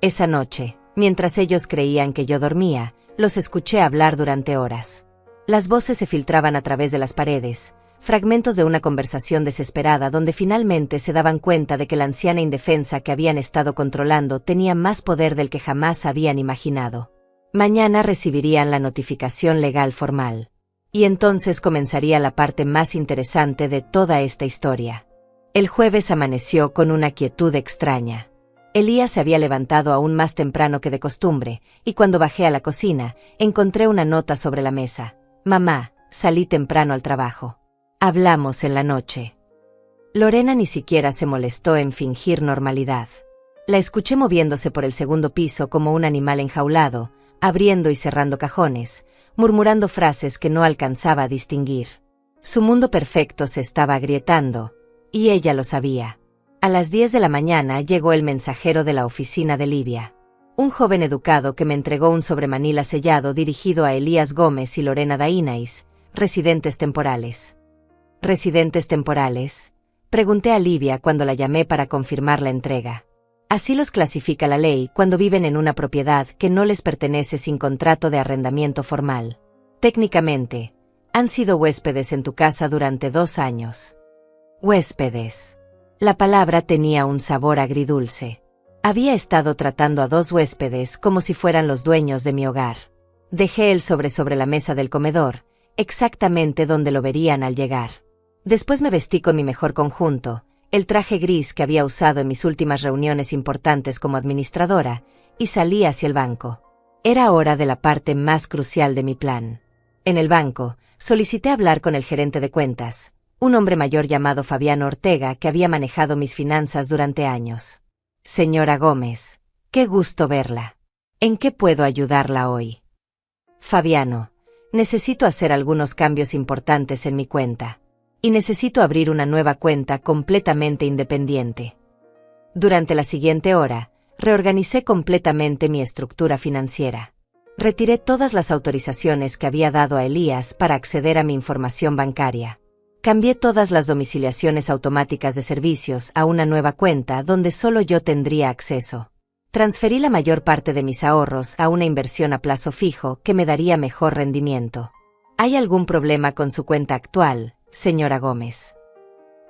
Esa noche, mientras ellos creían que yo dormía, los escuché hablar durante horas. Las voces se filtraban a través de las paredes, fragmentos de una conversación desesperada donde finalmente se daban cuenta de que la anciana indefensa que habían estado controlando tenía más poder del que jamás habían imaginado. Mañana recibirían la notificación legal formal. Y entonces comenzaría la parte más interesante de toda esta historia. El jueves amaneció con una quietud extraña. Elías se había levantado aún más temprano que de costumbre, y cuando bajé a la cocina, encontré una nota sobre la mesa. Mamá, salí temprano al trabajo. Hablamos en la noche. Lorena ni siquiera se molestó en fingir normalidad. La escuché moviéndose por el segundo piso como un animal enjaulado, abriendo y cerrando cajones, murmurando frases que no alcanzaba a distinguir. Su mundo perfecto se estaba agrietando, y ella lo sabía. A las 10 de la mañana llegó el mensajero de la oficina de Livia. Un joven educado que me entregó un sobremanila sellado dirigido a Elías Gómez y Lorena Dainais, residentes temporales. ¿Residentes temporales?, pregunté a Livia cuando la llamé para confirmar la entrega. Así los clasifica la ley cuando viven en una propiedad que no les pertenece sin contrato de arrendamiento formal. Técnicamente, han sido huéspedes en tu casa durante 2 años. Huéspedes. La palabra tenía un sabor agridulce. Había estado tratando a 2 huéspedes como si fueran los dueños de mi hogar. Dejé el sobre la mesa del comedor, exactamente donde lo verían al llegar. Después me vestí con mi mejor conjunto, el traje gris que había usado en mis últimas reuniones importantes como administradora, y salí hacia el banco. Era hora de la parte más crucial de mi plan. En el banco, solicité hablar con el gerente de cuentas, un hombre mayor llamado Fabiano Ortega que había manejado mis finanzas durante años. Señora Gómez, qué gusto verla. ¿En qué puedo ayudarla hoy? Fabiano, necesito hacer algunos cambios importantes en mi cuenta. Y necesito abrir una nueva cuenta completamente independiente. Durante la siguiente hora, reorganicé completamente mi estructura financiera. Retiré todas las autorizaciones que había dado a Elías para acceder a mi información bancaria. Cambié todas las domiciliaciones automáticas de servicios a una nueva cuenta donde solo yo tendría acceso. Transferí la mayor parte de mis ahorros a una inversión a plazo fijo que me daría mejor rendimiento. ¿Hay algún problema con su cuenta actual, señora Gómez?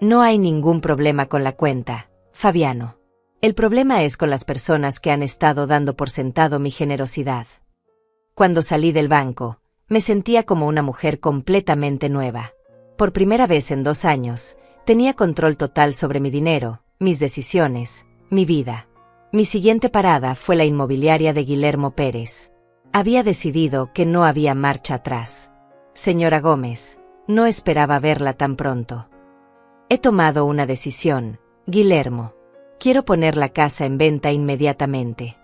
No hay ningún problema con la cuenta, Fabiano. El problema es con las personas que han estado dando por sentado mi generosidad. Cuando salí del banco, me sentía como una mujer completamente nueva. Por primera vez en 2 años, tenía control total sobre mi dinero, mis decisiones, mi vida. Mi siguiente parada fue la inmobiliaria de Guillermo Pérez. Había decidido que no había marcha atrás. Señora Gómez, no esperaba verla tan pronto. He tomado una decisión, Guillermo. Quiero poner la casa en venta inmediatamente.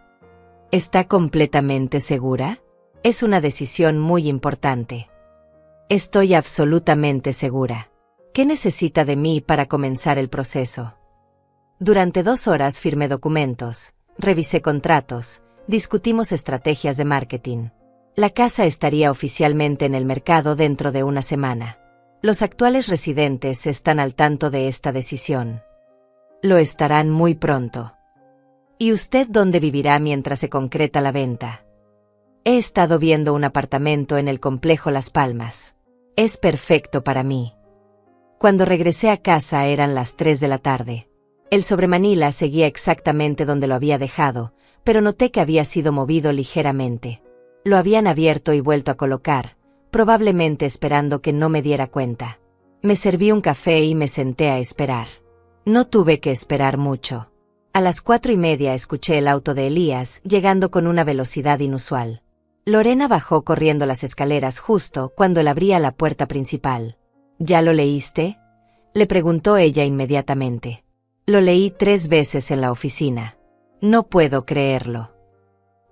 ¿Está completamente segura? Es una decisión muy importante. Estoy absolutamente segura. ¿Qué necesita de mí para comenzar el proceso? Durante 2 horas firmé documentos, revisé contratos, discutimos estrategias de marketing. La casa estaría oficialmente en el mercado dentro de una semana. Los actuales residentes están al tanto de esta decisión. Lo estarán muy pronto. ¿Y usted dónde vivirá mientras se concreta la venta? He estado viendo un apartamento en el complejo Las Palmas. Es perfecto para mí. Cuando regresé a casa eran las 3 de la tarde. El sobremanila seguía exactamente donde lo había dejado, pero noté que había sido movido ligeramente. Lo habían abierto y vuelto a colocar, probablemente esperando que no me diera cuenta. Me serví un café y me senté a esperar. No tuve que esperar mucho. A las 4:30 escuché el auto de Elías llegando con una velocidad inusual. Lorena bajó corriendo las escaleras justo cuando él abría la puerta principal. ¿Ya lo leíste?, le preguntó ella inmediatamente. Lo leí 3 veces en la oficina. No puedo creerlo.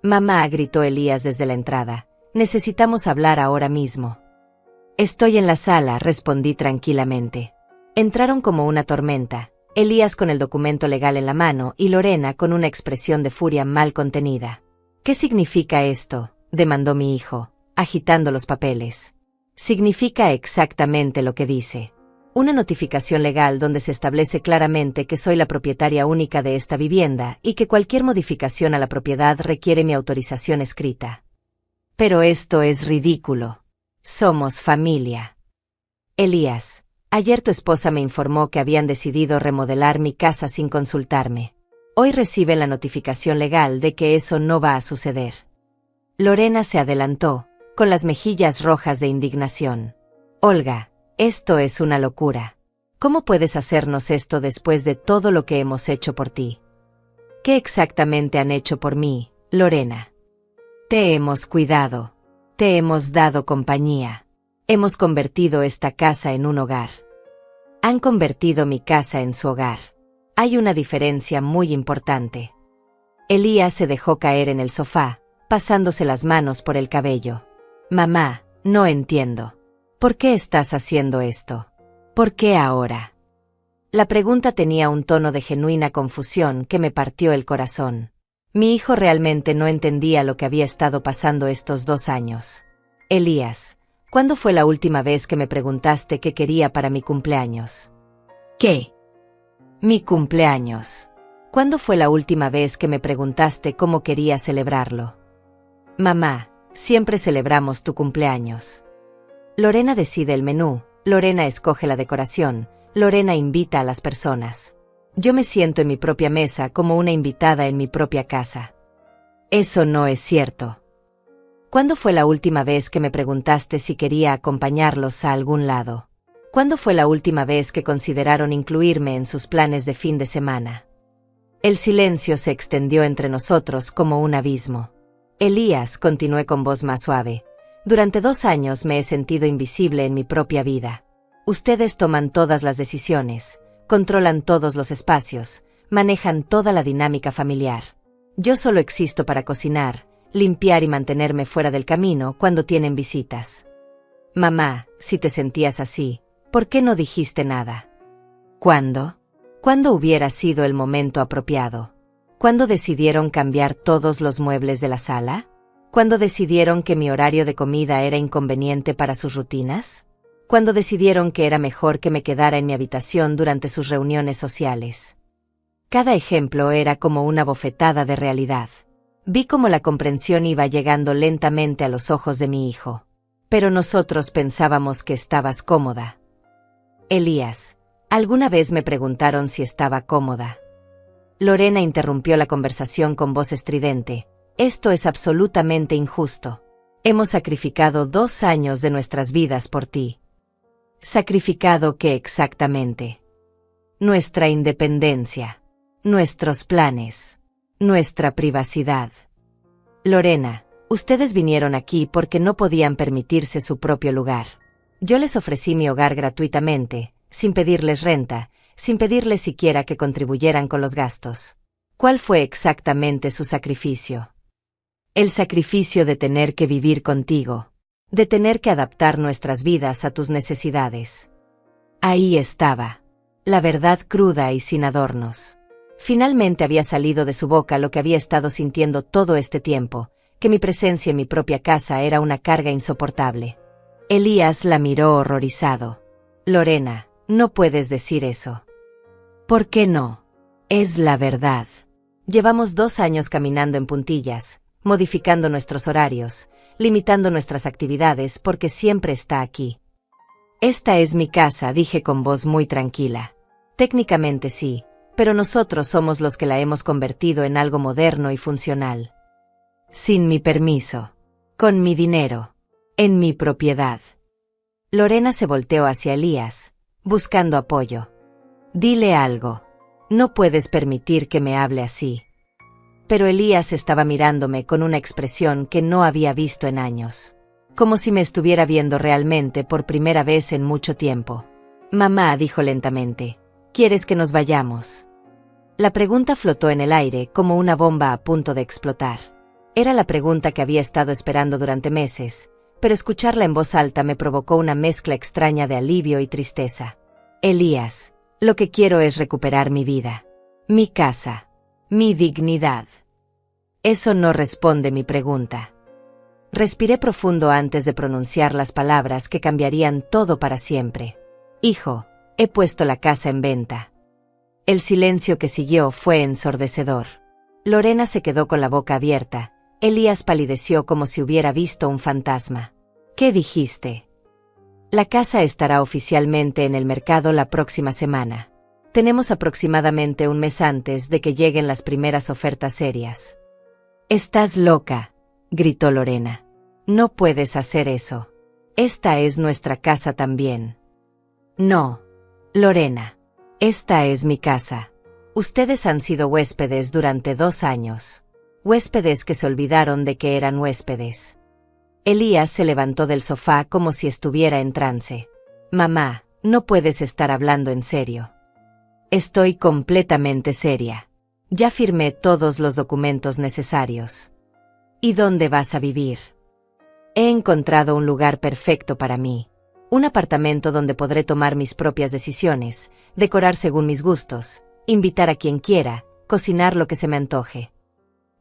Mamá, gritó Elías desde la entrada. Necesitamos hablar ahora mismo. Estoy en la sala, respondí tranquilamente. Entraron como una tormenta, Elías con el documento legal en la mano y Lorena con una expresión de furia mal contenida. ¿Qué significa esto?, demandó mi hijo, agitando los papeles. Significa exactamente lo que dice. Una notificación legal donde se establece claramente que soy la propietaria única de esta vivienda y que cualquier modificación a la propiedad requiere mi autorización escrita. Pero esto es ridículo. Somos familia. Elías, ayer tu esposa me informó que habían decidido remodelar mi casa sin consultarme. Hoy reciben la notificación legal de que eso no va a suceder. Lorena se adelantó, con las mejillas rojas de indignación. Olga, esto es una locura. ¿Cómo puedes hacernos esto después de todo lo que hemos hecho por ti? ¿Qué exactamente han hecho por mí, Lorena? Te hemos cuidado. Te hemos dado compañía. Hemos convertido esta casa en un hogar. Han convertido mi casa en su hogar. Hay una diferencia muy importante. Elías se dejó caer en el sofá, pasándose las manos por el cabello. Mamá, no entiendo. ¿Por qué estás haciendo esto? ¿Por qué ahora? La pregunta tenía un tono de genuina confusión que me partió el corazón. Mi hijo realmente no entendía lo que había estado pasando estos 2 años. Elías, ¿cuándo fue la última vez que me preguntaste qué quería para mi cumpleaños? ¿Qué? Mi cumpleaños. ¿Cuándo fue la última vez que me preguntaste cómo quería celebrarlo? Mamá, siempre celebramos tu cumpleaños. Lorena decide el menú, Lorena escoge la decoración, Lorena invita a las personas. Yo me siento en mi propia mesa como una invitada en mi propia casa. Eso no es cierto. ¿Cuándo fue la última vez que me preguntaste si quería acompañarlos a algún lado? ¿Cuándo fue la última vez que consideraron incluirme en sus planes de fin de semana? El silencio se extendió entre nosotros como un abismo. Elías, continué con voz más suave. Durante 2 años me he sentido invisible en mi propia vida. Ustedes toman todas las decisiones, controlan todos los espacios, manejan toda la dinámica familiar. Yo solo existo para cocinar, limpiar y mantenerme fuera del camino cuando tienen visitas. Mamá, si te sentías así, ¿por qué no dijiste nada? ¿Cuándo? ¿Cuándo hubiera sido el momento apropiado? ¿Cuándo decidieron cambiar todos los muebles de la sala? ¿Cuándo decidieron que mi horario de comida era inconveniente para sus rutinas? ¿Cuándo decidieron que era mejor que me quedara en mi habitación durante sus reuniones sociales? Cada ejemplo era como una bofetada de realidad. Vi cómo la comprensión iba llegando lentamente a los ojos de mi hijo. Pero nosotros pensábamos que estabas cómoda. Elías, alguna vez me preguntaron si estaba cómoda. Lorena interrumpió la conversación con voz estridente. Esto es absolutamente injusto. Hemos sacrificado 2 años de nuestras vidas por ti. ¿Sacrificado qué exactamente? Nuestra independencia, nuestros planes, nuestra privacidad. Lorena, ustedes vinieron aquí porque no podían permitirse su propio lugar. Yo les ofrecí mi hogar gratuitamente, sin pedirles renta, sin pedirles siquiera que contribuyeran con los gastos. ¿Cuál fue exactamente su sacrificio? El sacrificio de tener que vivir contigo, de tener que adaptar nuestras vidas a tus necesidades. Ahí estaba, la verdad cruda y sin adornos. Finalmente había salido de su boca lo que había estado sintiendo todo este tiempo, que mi presencia en mi propia casa era una carga insoportable. Elías la miró horrorizado. Lorena, no puedes decir eso. ¿Por qué no? Es la verdad. Llevamos 2 años caminando en puntillas, modificando nuestros horarios, limitando nuestras actividades porque siempre está aquí. Esta es mi casa, dije con voz muy tranquila. Técnicamente sí, pero nosotros somos los que la hemos convertido en algo moderno y funcional. Sin mi permiso, con mi dinero, en mi propiedad. Lorena se volteó hacia Elías, buscando apoyo. Dile algo. No puedes permitir que me hable así. Pero Elías estaba mirándome con una expresión que no había visto en años. Como si me estuviera viendo realmente por primera vez en mucho tiempo. Mamá, dijo lentamente, ¿quieres que nos vayamos? La pregunta flotó en el aire como una bomba a punto de explotar. Era la pregunta que había estado esperando durante meses, pero escucharla en voz alta me provocó una mezcla extraña de alivio y tristeza. Elías, lo que quiero es recuperar mi vida. Mi casa. Mi dignidad. Eso no responde mi pregunta. Respiré profundo antes de pronunciar las palabras que cambiarían todo para siempre. Hijo, he puesto la casa en venta. El silencio que siguió fue ensordecedor. Lorena se quedó con la boca abierta. Elías palideció como si hubiera visto un fantasma. ¿Qué dijiste? La casa estará oficialmente en el mercado la próxima semana. Tenemos aproximadamente un mes antes de que lleguen las primeras ofertas serias. «Estás loca», gritó Lorena. «No puedes hacer eso. Esta es nuestra casa también». «No, Lorena. Esta es mi casa. Ustedes han sido huéspedes durante 2 años. Huéspedes que se olvidaron de que eran huéspedes». Elías se levantó del sofá como si estuviera en trance. «Mamá, no puedes estar hablando en serio». «Estoy completamente seria. Ya firmé todos los documentos necesarios». «¿Y dónde vas a vivir?» «He encontrado un lugar perfecto para mí. Un apartamento donde podré tomar mis propias decisiones, decorar según mis gustos, invitar a quien quiera, cocinar lo que se me antoje».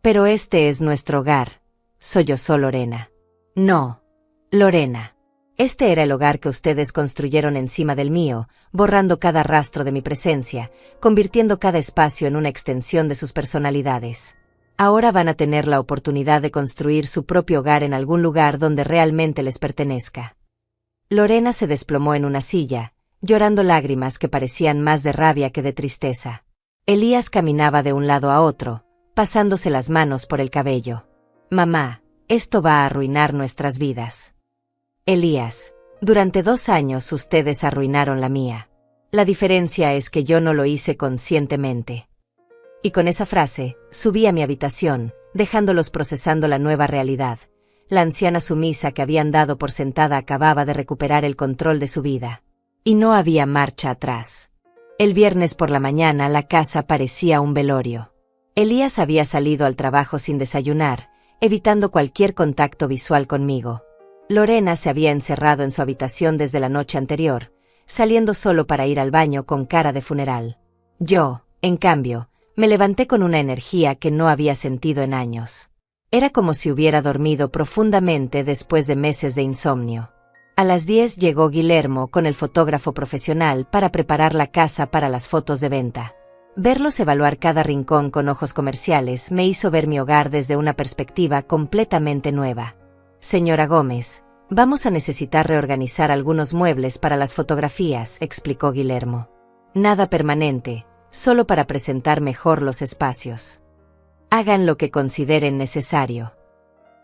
«Pero este es nuestro hogar», sollozó Lorena. «No, Lorena. Este era el hogar que ustedes construyeron encima del mío, borrando cada rastro de mi presencia, convirtiendo cada espacio en una extensión de sus personalidades. Ahora van a tener la oportunidad de construir su propio hogar en algún lugar donde realmente les pertenezca». Lorena se desplomó en una silla, llorando lágrimas que parecían más de rabia que de tristeza. Elías caminaba de un lado a otro, pasándose las manos por el cabello. «Mamá, esto va a arruinar nuestras vidas». «Elías, durante 2 años ustedes arruinaron la mía. La diferencia es que yo no lo hice conscientemente». Y con esa frase, subí a mi habitación, dejándolos procesando la nueva realidad. La anciana sumisa que habían dado por sentada acababa de recuperar el control de su vida. Y no había marcha atrás. El viernes por la mañana la casa parecía un velorio. Elías había salido al trabajo sin desayunar, evitando cualquier contacto visual conmigo. Lorena se había encerrado en su habitación desde la noche anterior, saliendo solo para ir al baño con cara de funeral. Yo, en cambio, me levanté con una energía que no había sentido en años. Era como si hubiera dormido profundamente después de meses de insomnio. A las 10 llegó Guillermo con el fotógrafo profesional para preparar la casa para las fotos de venta. Verlos evaluar cada rincón con ojos comerciales me hizo ver mi hogar desde una perspectiva completamente nueva. «Señora Gómez, vamos a necesitar reorganizar algunos muebles para las fotografías», explicó Guillermo. «Nada permanente, solo para presentar mejor los espacios. Hagan lo que consideren necesario».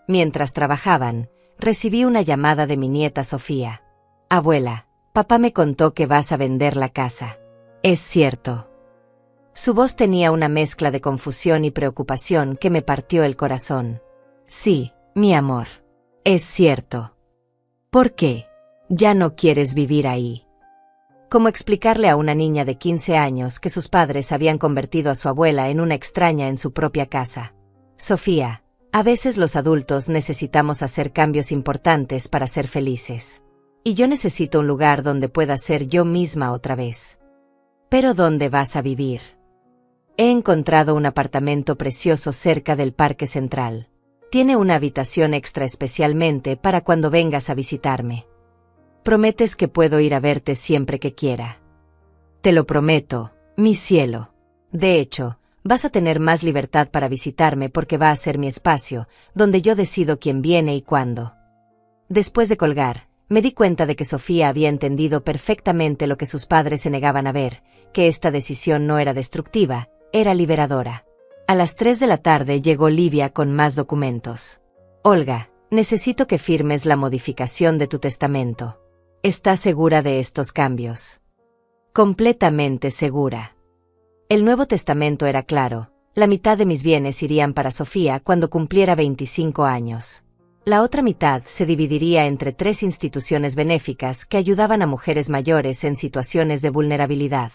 Mientras trabajaban, recibí una llamada de mi nieta Sofía. «Abuela, papá me contó que vas a vender la casa». «Es cierto». Su voz tenía una mezcla de confusión y preocupación que me partió el corazón. «Sí, mi amor. Es cierto». «¿Por qué? ¿Ya no quieres vivir ahí?» ¿Cómo explicarle a una niña de 15 años que sus padres habían convertido a su abuela en una extraña en su propia casa? «Sofía, a veces los adultos necesitamos hacer cambios importantes para ser felices. Y yo necesito un lugar donde pueda ser yo misma otra vez». «¿Pero dónde vas a vivir?» «He encontrado un apartamento precioso cerca del Parque Central. Tiene una habitación extra especialmente para cuando vengas a visitarme. ¿Prometes que puedo ir a verte siempre que quiera?» «Te lo prometo, mi cielo. De hecho, vas a tener más libertad para visitarme porque va a ser mi espacio, donde yo decido quién viene y cuándo». Después de colgar, me di cuenta de que Sofía había entendido perfectamente lo que sus padres se negaban a ver, que esta decisión no era destructiva, era liberadora. A las 3 de la tarde llegó Livia con más documentos. «Olga, necesito que firmes la modificación de tu testamento. ¿Estás segura de estos cambios?» «Completamente segura». El nuevo testamento era claro, La mitad de mis bienes irían para Sofía cuando cumpliera 25 años. La otra mitad se dividiría entre 3 instituciones benéficas que ayudaban a mujeres mayores en situaciones de vulnerabilidad.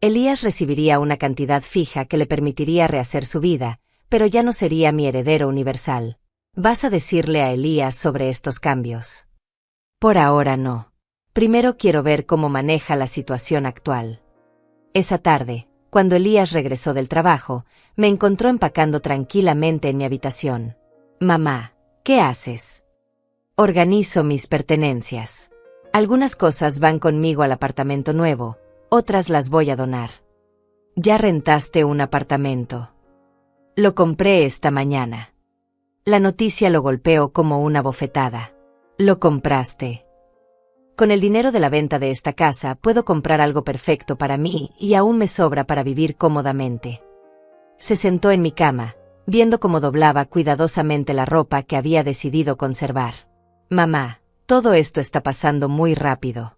Elías recibiría una cantidad fija que le permitiría rehacer su vida, pero ya no sería mi heredero universal. ¿Vas a decirle a Elías sobre estos cambios? Por ahora no. Primero quiero ver cómo maneja la situación actual. Esa tarde, cuando Elías regresó del trabajo, me encontró empacando tranquilamente en mi habitación. Mamá, ¿qué haces? Organizo mis pertenencias. Algunas cosas van conmigo al apartamento nuevo, otras las voy a donar. ¿Ya rentaste un apartamento? Lo compré esta mañana. La noticia lo golpeó como una bofetada. ¿Lo compraste? Con el dinero de la venta de esta casa puedo comprar algo perfecto para mí y aún me sobra para vivir cómodamente. Se sentó en mi cama, viendo cómo doblaba cuidadosamente la ropa que había decidido conservar. Mamá, todo esto está pasando muy rápido.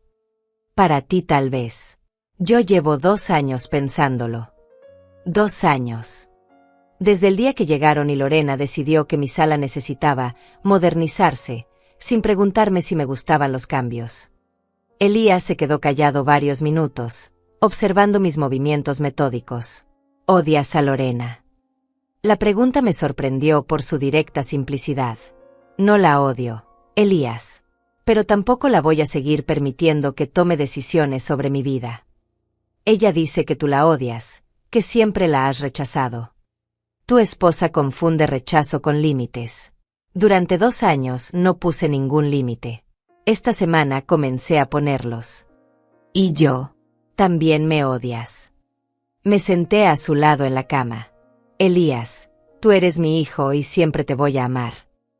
Para ti tal vez. Yo llevo 2 años pensándolo. 2 años. Desde el día que llegaron y Lorena decidió que mi sala necesitaba modernizarse, sin preguntarme si me gustaban los cambios. Elías se quedó callado varios minutos, observando mis movimientos metódicos. ¿Odias a Lorena? La pregunta me sorprendió por su directa simplicidad. No la odio, Elías, pero tampoco la voy a seguir permitiendo que tome decisiones sobre mi vida. Ella dice que tú la odias, que siempre la has rechazado. Tu esposa confunde rechazo con límites. Durante 2 años no puse ningún límite. Esta semana comencé a ponerlos. Y yo, también me odias. Me senté a su lado en la cama. Elías, tú eres mi hijo y siempre te voy a amar.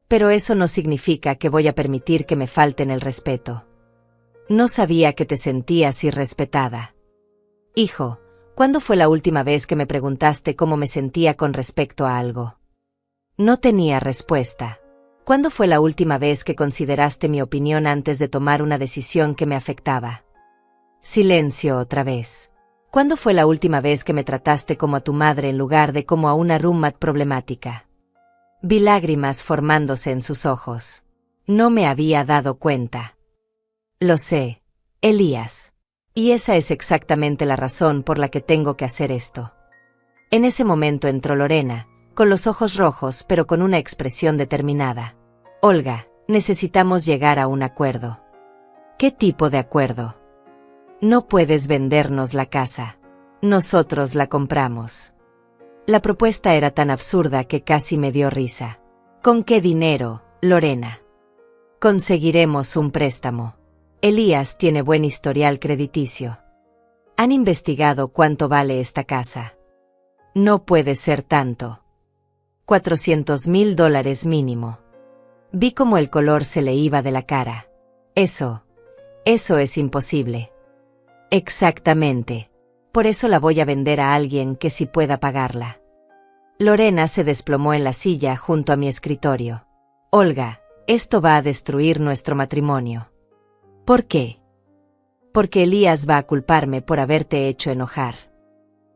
Pero eso no significa que voy a permitir que me falten el respeto. No sabía que te sentías irrespetada. Hijo, ¿cuándo fue la última vez que me preguntaste cómo me sentía con respecto a algo? No tenía respuesta. ¿Cuándo fue la última vez que consideraste mi opinión antes de tomar una decisión que me afectaba? Silencio otra vez. ¿Cuándo fue la última vez que me trataste como a tu madre en lugar de como a una roommate problemática? Vi lágrimas formándose en sus ojos. No me había dado cuenta. Lo sé, Elías. Y esa es exactamente la razón por la que tengo que hacer esto. En ese momento entró Lorena, con los ojos rojos pero con una expresión determinada. Olga, necesitamos llegar a un acuerdo. ¿Qué tipo de acuerdo? No puedes vendernos la casa. Nosotros la compramos. La propuesta era tan absurda que casi me dio risa. ¿Con qué dinero, Lorena? Conseguiremos un préstamo. Elías tiene buen historial crediticio. ¿Han investigado cuánto vale esta casa? No puede ser tanto. $400,000 mínimo. Vi cómo el color se le iba de la cara. Eso es imposible. Exactamente. Por eso la voy a vender a alguien que sí pueda pagarla. Lorena se desplomó en la silla junto a mi escritorio. Olga, esto va a destruir nuestro matrimonio. ¿Por qué? Porque Elías va a culparme por haberte hecho enojar.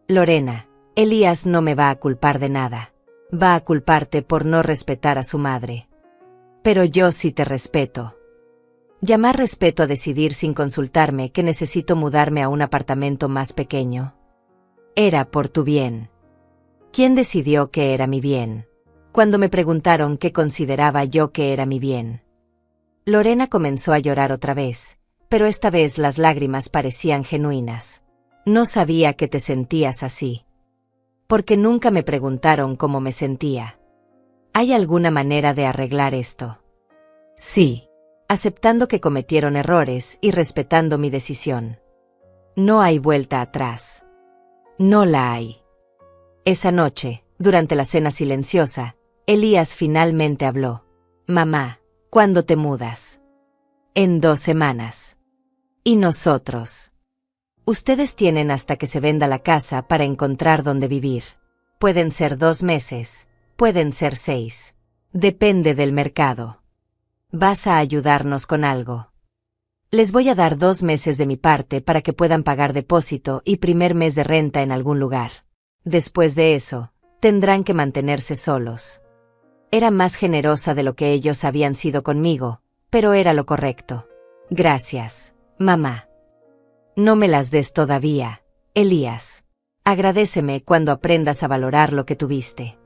Lorena, Elías no me va a culpar de nada. Va a culparte por no respetar a su madre. Pero yo sí te respeto. Llamar respeto a decidir sin consultarme que necesito mudarme a un apartamento más pequeño. Era por tu bien. ¿Quién decidió que era mi bien? Cuando me preguntaron qué consideraba yo que era mi bien. Lorena comenzó a llorar otra vez, pero esta vez las lágrimas parecían genuinas. No sabía que te sentías así. Porque nunca me preguntaron cómo me sentía. ¿Hay alguna manera de arreglar esto? Sí. Aceptando que cometieron errores y respetando mi decisión. No hay vuelta atrás. No la hay. Esa noche, durante la cena silenciosa, Elías finalmente habló. Mamá, ¿cuándo te mudas? En 2 semanas. ¿Y nosotros? Ustedes tienen hasta que se venda la casa para encontrar dónde vivir. Pueden ser 2 meses, pueden ser 6. Depende del mercado. ¿Vas a ayudarnos con algo? Les voy a dar 2 meses de mi parte para que puedan pagar depósito y primer mes de renta en algún lugar. Después de eso, Tendrán que mantenerse solos. Era más generosa de lo que ellos habían sido conmigo, pero era lo correcto. Gracias, mamá. No me las des todavía, Elías. Agradéceme cuando aprendas a valorar lo que tuviste.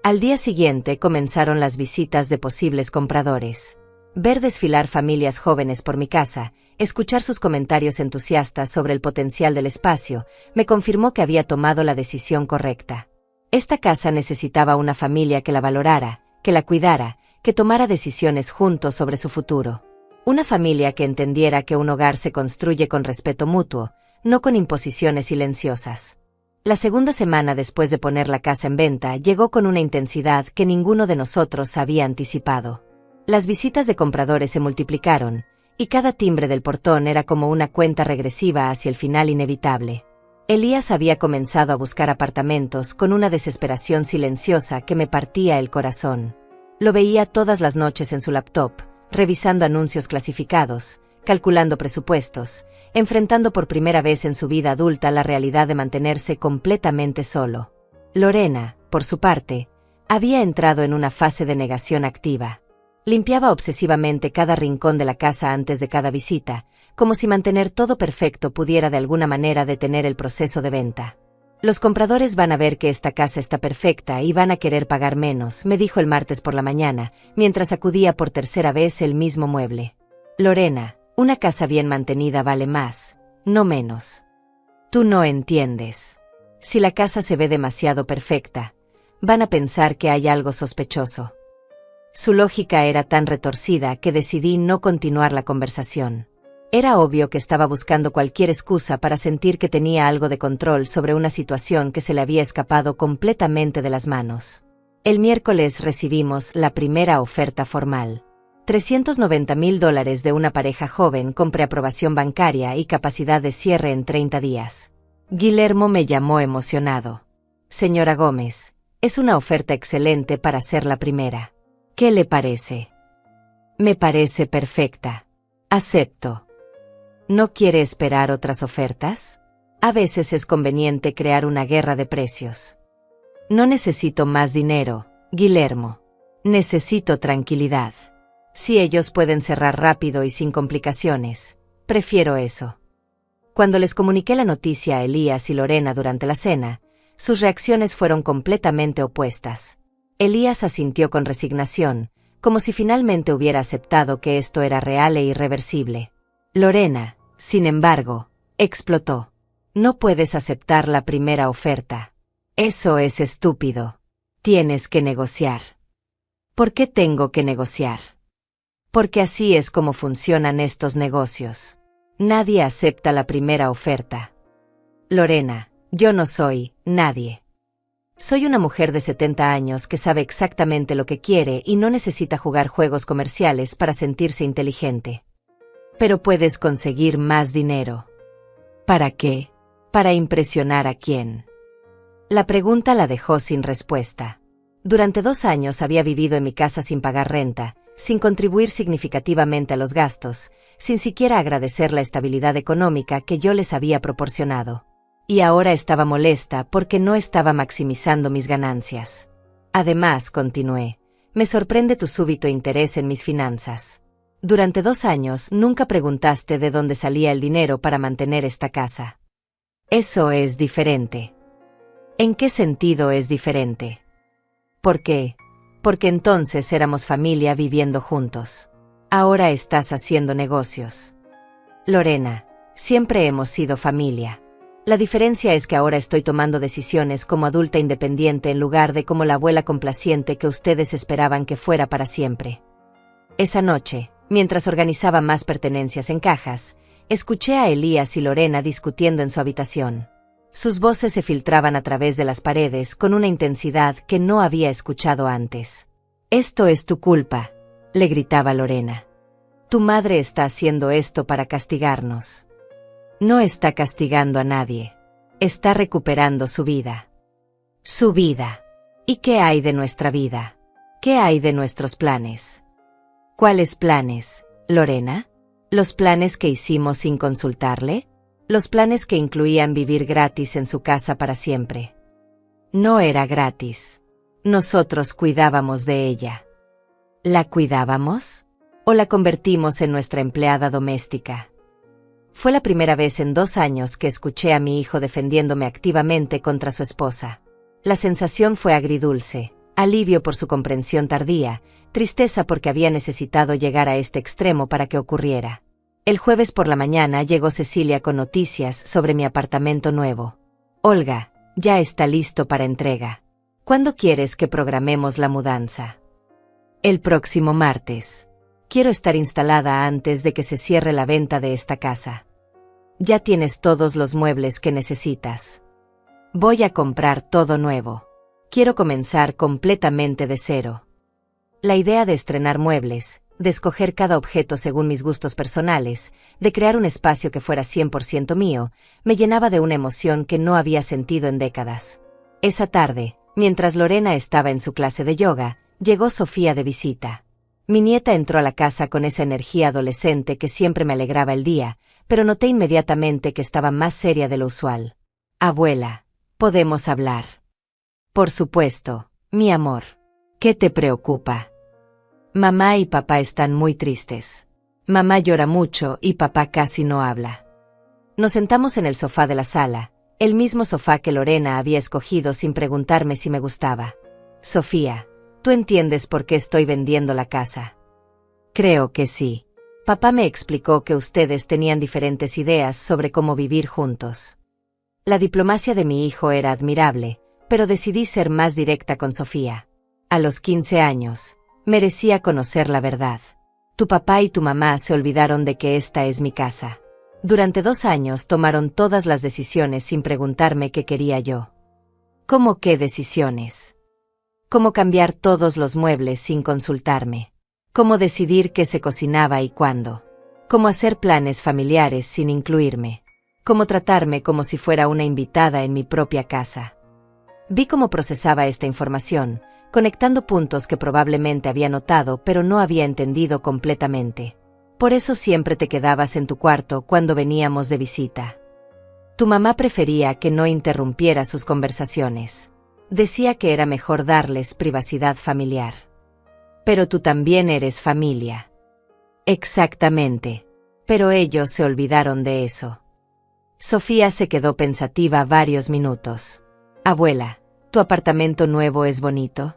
Al día siguiente comenzaron las visitas de posibles compradores. Ver desfilar familias jóvenes por mi casa, escuchar sus comentarios entusiastas sobre el potencial del espacio, me confirmó que había tomado la decisión correcta. Esta casa necesitaba una familia que la valorara, que la cuidara, que tomara decisiones juntos sobre su futuro. Una familia que entendiera que un hogar se construye con respeto mutuo, no con imposiciones silenciosas. La segunda semana después de poner la casa en venta llegó con una intensidad que ninguno de nosotros había anticipado. Las visitas de compradores se multiplicaron, y cada timbre del portón era como una cuenta regresiva hacia el final inevitable. Elías había comenzado a buscar apartamentos con una desesperación silenciosa que me partía el corazón. Lo veía todas las noches en su laptop, revisando anuncios clasificados, calculando presupuestos, enfrentando por primera vez en su vida adulta la realidad de mantenerse completamente solo. Lorena, por su parte, había entrado en una fase de negación activa. Limpiaba obsesivamente cada rincón de la casa antes de cada visita, como si mantener todo perfecto pudiera de alguna manera detener el proceso de venta. Los compradores van a ver que esta casa está perfecta y van a querer pagar menos, me dijo el martes por la mañana, mientras sacudía por tercera vez el mismo mueble. Lorena, una casa bien mantenida vale más, no menos. Tú no entiendes. Si la casa se ve demasiado perfecta, van a pensar que hay algo sospechoso. Su lógica era tan retorcida que decidí no continuar la conversación. Era obvio que estaba buscando cualquier excusa para sentir que tenía algo de control sobre una situación que se le había escapado completamente de las manos. El miércoles recibimos la primera oferta formal. $390,000 de una pareja joven con preaprobación bancaria y capacidad de cierre en 30 días. Guillermo me llamó emocionado. Señora Gómez, es una oferta excelente para ser la primera. ¿Qué le parece? Me parece perfecta. Acepto. ¿No quiere esperar otras ofertas? A veces es conveniente crear una guerra de precios. No necesito más dinero, Guillermo. Necesito tranquilidad. Si ellos pueden cerrar rápido y sin complicaciones, prefiero eso. Cuando les comuniqué la noticia a Elías y Lorena durante la cena, sus reacciones fueron completamente opuestas. Elías asintió con resignación, como si finalmente hubiera aceptado que esto era real e irreversible. Lorena, sin embargo, explotó. No puedes aceptar la primera oferta. Eso es estúpido. Tienes que negociar. ¿Por qué tengo que negociar? Porque así es como funcionan estos negocios. Nadie acepta la primera oferta. Lorena, yo no soy nadie. Soy una mujer de 70 años que sabe exactamente lo que quiere y no necesita jugar juegos comerciales para sentirse inteligente. Pero puedes conseguir más dinero. ¿Para qué? ¿Para impresionar a quién? La pregunta la dejó sin respuesta. Durante 2 años había vivido en mi casa sin pagar renta, sin contribuir significativamente a los gastos, sin siquiera agradecer la estabilidad económica que yo les había proporcionado. Y ahora estaba molesta porque no estaba maximizando mis ganancias. Además, continué, me sorprende tu súbito interés en mis finanzas. Durante 2 años nunca preguntaste de dónde salía el dinero para mantener esta casa. Eso es diferente. ¿En qué sentido es diferente? ¿Por qué? Porque entonces éramos familia viviendo juntos. Ahora estás haciendo negocios. Lorena, siempre hemos sido familia. La diferencia es que ahora estoy tomando decisiones como adulta independiente en lugar de como la abuela complaciente que ustedes esperaban que fuera para siempre. Esa noche, mientras organizaba más pertenencias en cajas, escuché a Elías y Lorena discutiendo en su habitación. Sus voces se filtraban a través de las paredes con una intensidad que no había escuchado antes. «Esto es tu culpa», le gritaba Lorena. «Tu madre está haciendo esto para castigarnos». No está castigando a nadie. Está recuperando su vida. Su vida. ¿Y qué hay de nuestra vida? ¿Qué hay de nuestros planes? ¿Cuáles planes, Lorena? ¿Los planes que hicimos sin consultarle? ¿Los planes que incluían vivir gratis en su casa para siempre? No era gratis. Nosotros cuidábamos de ella. ¿La cuidábamos? ¿O la convertimos en nuestra empleada doméstica? Fue la primera vez en 2 años que escuché a mi hijo defendiéndome activamente contra su esposa. La sensación fue agridulce, alivio por su comprensión tardía, tristeza porque había necesitado llegar a este extremo para que ocurriera. El jueves por la mañana llegó Cecilia con noticias sobre mi apartamento nuevo. Olga, ya está listo para entrega. ¿Cuándo quieres que programemos la mudanza? El próximo martes. Quiero estar instalada antes de que se cierre la venta de esta casa. Ya tienes todos los muebles que necesitas. Voy a comprar todo nuevo. Quiero comenzar completamente de cero. La idea de estrenar muebles, de escoger cada objeto según mis gustos personales, de crear un espacio que fuera 100% mío, me llenaba de una emoción que no había sentido en décadas. Esa tarde, mientras Lorena estaba en su clase de yoga, llegó Sofía de visita. Mi nieta entró a la casa con esa energía adolescente que siempre me alegraba el día, pero noté inmediatamente que estaba más seria de lo usual. Abuela, ¿podemos hablar? Por supuesto, mi amor. ¿Qué te preocupa? Mamá y papá están muy tristes. Mamá llora mucho y papá casi no habla. Nos sentamos en el sofá de la sala, el mismo sofá que Lorena había escogido sin preguntarme si me gustaba. Sofía, ¿tú entiendes por qué estoy vendiendo la casa? Creo que sí. Papá me explicó que ustedes tenían diferentes ideas sobre cómo vivir juntos. La diplomacia de mi hijo era admirable, pero decidí ser más directa con Sofía. A los 15 años, merecía conocer la verdad. Tu papá y tu mamá se olvidaron de que esta es mi casa. Durante 2 años tomaron todas las decisiones sin preguntarme qué quería yo. ¿Cómo qué decisiones? ¿Cómo cambiar todos los muebles sin consultarme? ¿Cómo decidir qué se cocinaba y cuándo? ¿Cómo hacer planes familiares sin incluirme? ¿Cómo tratarme como si fuera una invitada en mi propia casa? Vi cómo procesaba esta información, conectando puntos que probablemente había notado pero no había entendido completamente. Por eso siempre te quedabas en tu cuarto cuando veníamos de visita. Tu mamá prefería que no interrumpiera sus conversaciones. Decía que era mejor darles privacidad familiar. Pero tú también eres familia. Exactamente. Pero ellos se olvidaron de eso. Sofía se quedó pensativa varios minutos. Abuela, ¿tu apartamento nuevo es bonito?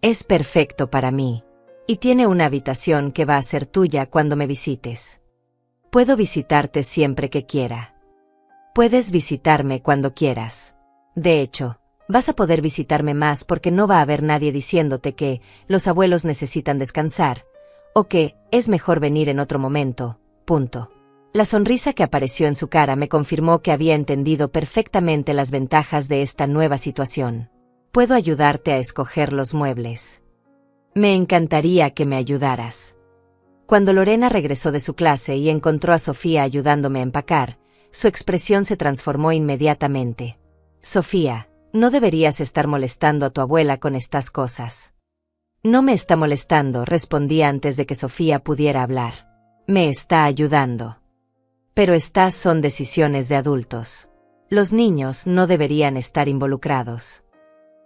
Es perfecto para mí. Y tiene una habitación que va a ser tuya cuando me visites. Puedo visitarte siempre que quiera. Puedes visitarme cuando quieras. De hecho, vas a poder visitarme más porque no va a haber nadie diciéndote que los abuelos necesitan descansar, o que es mejor venir en otro momento, punto. La sonrisa que apareció en su cara me confirmó que había entendido perfectamente las ventajas de esta nueva situación. Puedo ayudarte a escoger los muebles. Me encantaría que me ayudaras. Cuando Lorena regresó de su clase y encontró a Sofía ayudándome a empacar, su expresión se transformó inmediatamente. Sofía, no deberías estar molestando a tu abuela con estas cosas. No me está molestando, respondí antes de que Sofía pudiera hablar. Me está ayudando. Pero estas son decisiones de adultos. Los niños no deberían estar involucrados.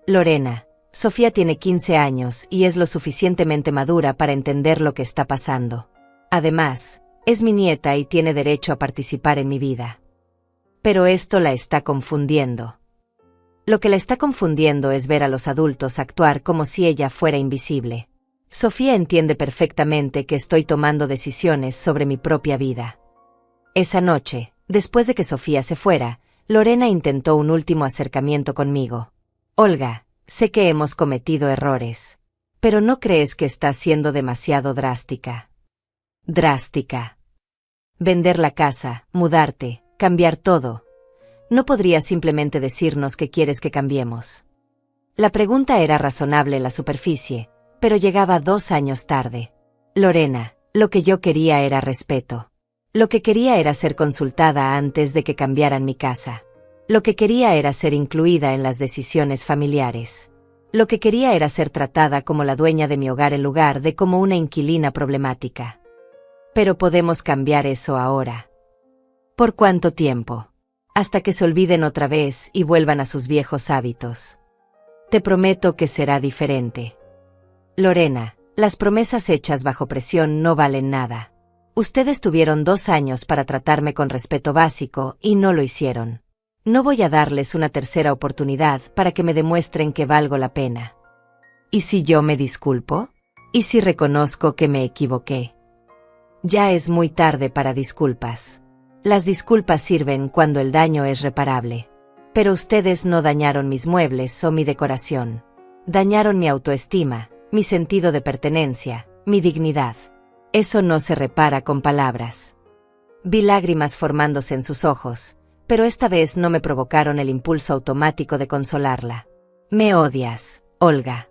Lorena, Sofía tiene 15 años y es lo suficientemente madura para entender lo que está pasando. Además, es mi nieta y tiene derecho a participar en mi vida. Pero esto la está confundiendo. Lo que la está confundiendo es ver a los adultos actuar como si ella fuera invisible. Sofía entiende perfectamente que estoy tomando decisiones sobre mi propia vida. Esa noche, después de que Sofía se fuera, Lorena intentó un último acercamiento conmigo. Olga, sé que hemos cometido errores. Pero ¿no crees que estás siendo demasiado drástica? Drástica. Vender la casa, mudarte, cambiar todo. ¿No podrías simplemente decirnos qué quieres que cambiemos? La pregunta era razonable en la superficie, pero llegaba 2 años tarde. Lorena, lo que yo quería era respeto. Lo que quería era ser consultada antes de que cambiaran mi casa. Lo que quería era ser incluida en las decisiones familiares. Lo que quería era ser tratada como la dueña de mi hogar en lugar de como una inquilina problemática. Pero podemos cambiar eso ahora. ¿Por cuánto tiempo? Hasta que se olviden otra vez y vuelvan a sus viejos hábitos. Te prometo que será diferente. Lorena, las promesas hechas bajo presión no valen nada. Ustedes tuvieron 2 años para tratarme con respeto básico y no lo hicieron. No voy a darles una tercera oportunidad para que me demuestren que valgo la pena. ¿Y si yo me disculpo? ¿Y si reconozco que me equivoqué? Ya es muy tarde para disculpas. Las disculpas sirven cuando el daño es reparable. Pero ustedes no dañaron mis muebles o mi decoración. Dañaron mi autoestima, mi sentido de pertenencia, mi dignidad. Eso no se repara con palabras. Vi lágrimas formándose en sus ojos, pero esta vez no me provocaron el impulso automático de consolarla. Me odias, Olga.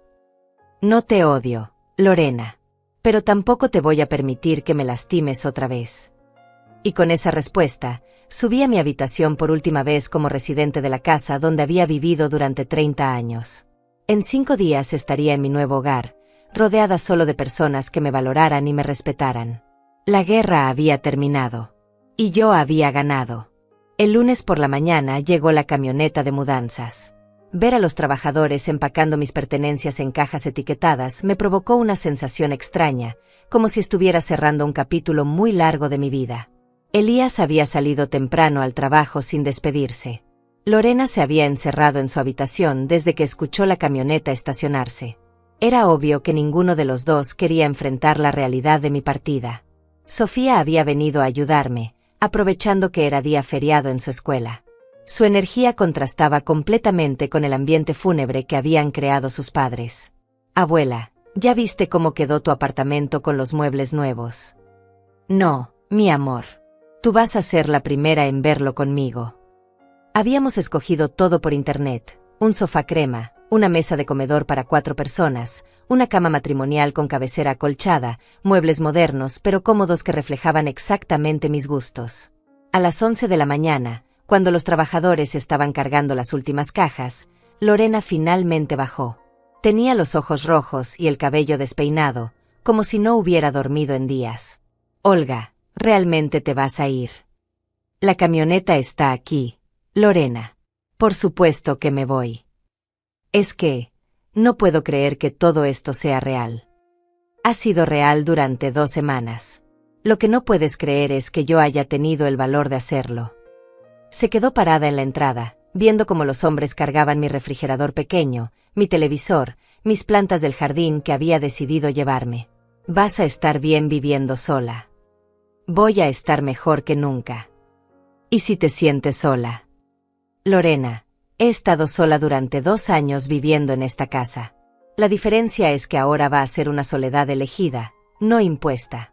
No te odio, Lorena. Pero tampoco te voy a permitir que me lastimes otra vez. Y con esa respuesta, subí a mi habitación por última vez como residente de la casa donde había vivido durante 30 años. En 5 días estaría en mi nuevo hogar, rodeada solo de personas que me valoraran y me respetaran. La guerra había terminado. Y yo había ganado. El lunes por la mañana llegó la camioneta de mudanzas. Ver a los trabajadores empacando mis pertenencias en cajas etiquetadas me provocó una sensación extraña, como si estuviera cerrando un capítulo muy largo de mi vida. Elías había salido temprano al trabajo sin despedirse. Lorena se había encerrado en su habitación desde que escuchó la camioneta estacionarse. Era obvio que ninguno de los dos quería enfrentar la realidad de mi partida. Sofía había venido a ayudarme, aprovechando que era día feriado en su escuela. Su energía contrastaba completamente con el ambiente fúnebre que habían creado sus padres. Abuela, ¿ya viste cómo quedó tu apartamento con los muebles nuevos? No, mi amor. Tú vas a ser la primera en verlo conmigo. Habíamos escogido todo por internet: un sofá crema, una mesa de comedor para 4 personas, una cama matrimonial con cabecera acolchada, muebles modernos pero cómodos que reflejaban exactamente mis gustos. A las 11 de la mañana, cuando los trabajadores estaban cargando las últimas cajas, Lorena finalmente bajó. Tenía los ojos rojos y el cabello despeinado, como si no hubiera dormido en días. Olga, ¿realmente te vas a ir? La camioneta está aquí, Lorena. Por supuesto que me voy. Es que, no puedo creer que todo esto sea real. Ha sido real durante 2 semanas. Lo que no puedes creer es que yo haya tenido el valor de hacerlo. Se quedó parada en la entrada, viendo cómo los hombres cargaban mi refrigerador pequeño, mi televisor, mis plantas del jardín que había decidido llevarme. Vas a estar bien viviendo sola. Voy a estar mejor que nunca. ¿Y si te sientes sola? Lorena, he estado sola durante 2 años viviendo en esta casa. La diferencia es que ahora va a ser una soledad elegida, no impuesta.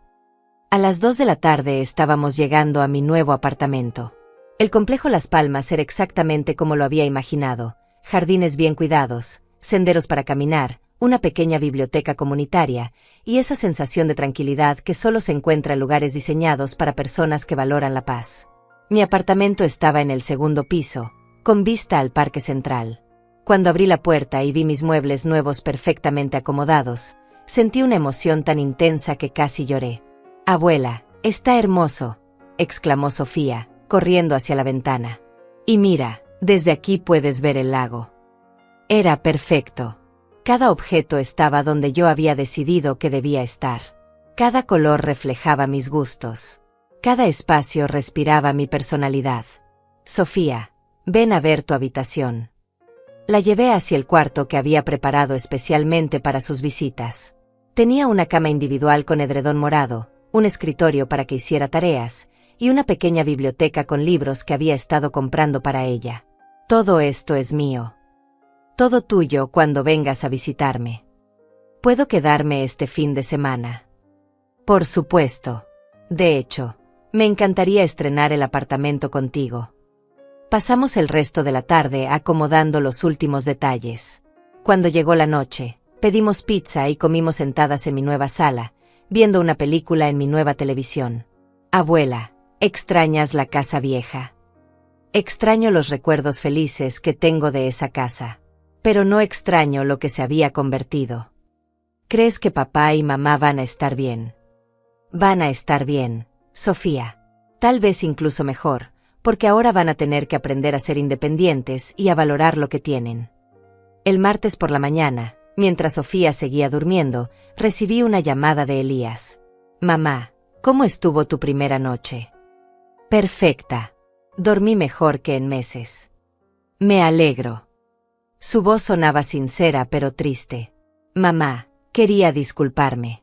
A las 2 de la tarde estábamos llegando a mi nuevo apartamento. El complejo Las Palmas era exactamente como lo había imaginado: jardines bien cuidados, senderos para caminar, una pequeña biblioteca comunitaria, y esa sensación de tranquilidad que solo se encuentra en lugares diseñados para personas que valoran la paz. Mi apartamento estaba en el 2º piso, con vista al Parque Central. Cuando abrí la puerta y vi mis muebles nuevos perfectamente acomodados, sentí una emoción tan intensa que casi lloré. «Abuela, está hermoso», exclamó Sofía, corriendo hacia la ventana. «Y mira, desde aquí puedes ver el lago». Era perfecto. Cada objeto estaba donde yo había decidido que debía estar. Cada color reflejaba mis gustos. Cada espacio respiraba mi personalidad. «Sofía, ven a ver tu habitación». La llevé hacia el cuarto que había preparado especialmente para sus visitas. Tenía una cama individual con edredón morado, un escritorio para que hiciera tareas, y una pequeña biblioteca con libros que había estado comprando para ella. «Todo esto es mío. Todo tuyo cuando vengas a visitarme. ¿Puedo quedarme este fin de semana?» «Por supuesto. De hecho, me encantaría estrenar el apartamento contigo». Pasamos el resto de la tarde acomodando los últimos detalles. Cuando llegó la noche, pedimos pizza y comimos sentadas en mi nueva sala, viendo una película en mi nueva televisión. «Abuela, ¿extrañas la casa vieja?» «Extraño los recuerdos felices que tengo de esa casa. Pero no extraño lo que se había convertido». «¿Crees que papá y mamá van a estar bien?» «Van a estar bien, Sofía. Tal vez incluso mejor, porque ahora van a tener que aprender a ser independientes y a valorar lo que tienen». El martes por la mañana, mientras Sofía seguía durmiendo, recibí una llamada de Elías. Mamá, ¿cómo estuvo tu primera noche? Perfecta. Dormí mejor que en meses. Me alegro. Su voz sonaba sincera pero triste. Mamá, quería disculparme.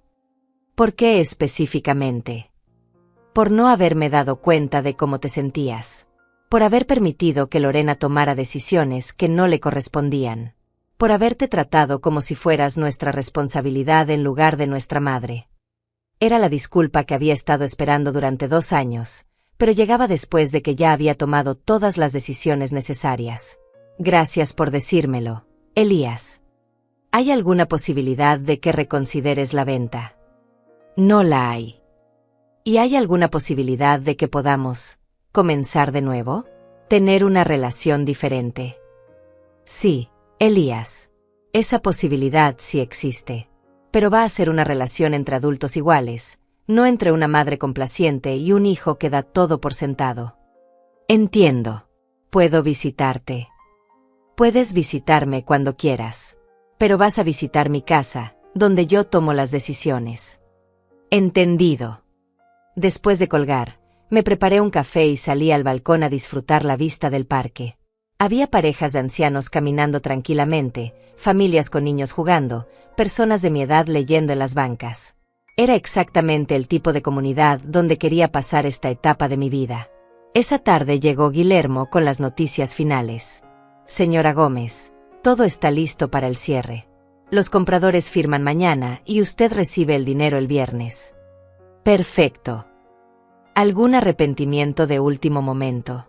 ¿Por qué específicamente? Por no haberme dado cuenta de cómo te sentías. Por haber permitido que Lorena tomara decisiones que no le correspondían. Por haberte tratado como si fueras nuestra responsabilidad en lugar de nuestra madre. Era la disculpa que había estado esperando durante 2 años, pero llegaba después de que ya había tomado todas las decisiones necesarias. Gracias por decírmelo, Elías. ¿Hay alguna posibilidad de que reconsideres la venta? No la hay. ¿Y hay alguna posibilidad de que podamos comenzar de nuevo? ¿Tener una relación diferente? Sí, Elías. Esa posibilidad sí existe. Pero va a ser una relación entre adultos iguales, no entre una madre complaciente y un hijo que da todo por sentado. Entiendo. Puedo visitarte. Puedes visitarme cuando quieras. Pero vas a visitar mi casa, donde yo tomo las decisiones. Entendido. Después de colgar, me preparé un café y salí al balcón a disfrutar la vista del parque. Había parejas de ancianos caminando tranquilamente, familias con niños jugando, personas de mi edad leyendo en las bancas. Era exactamente el tipo de comunidad donde quería pasar esta etapa de mi vida. Esa tarde llegó Guillermo con las noticias finales. Señora Gómez, todo está listo para el cierre. Los compradores firman mañana y usted recibe el dinero el viernes. Perfecto. ¿Algún arrepentimiento de último momento?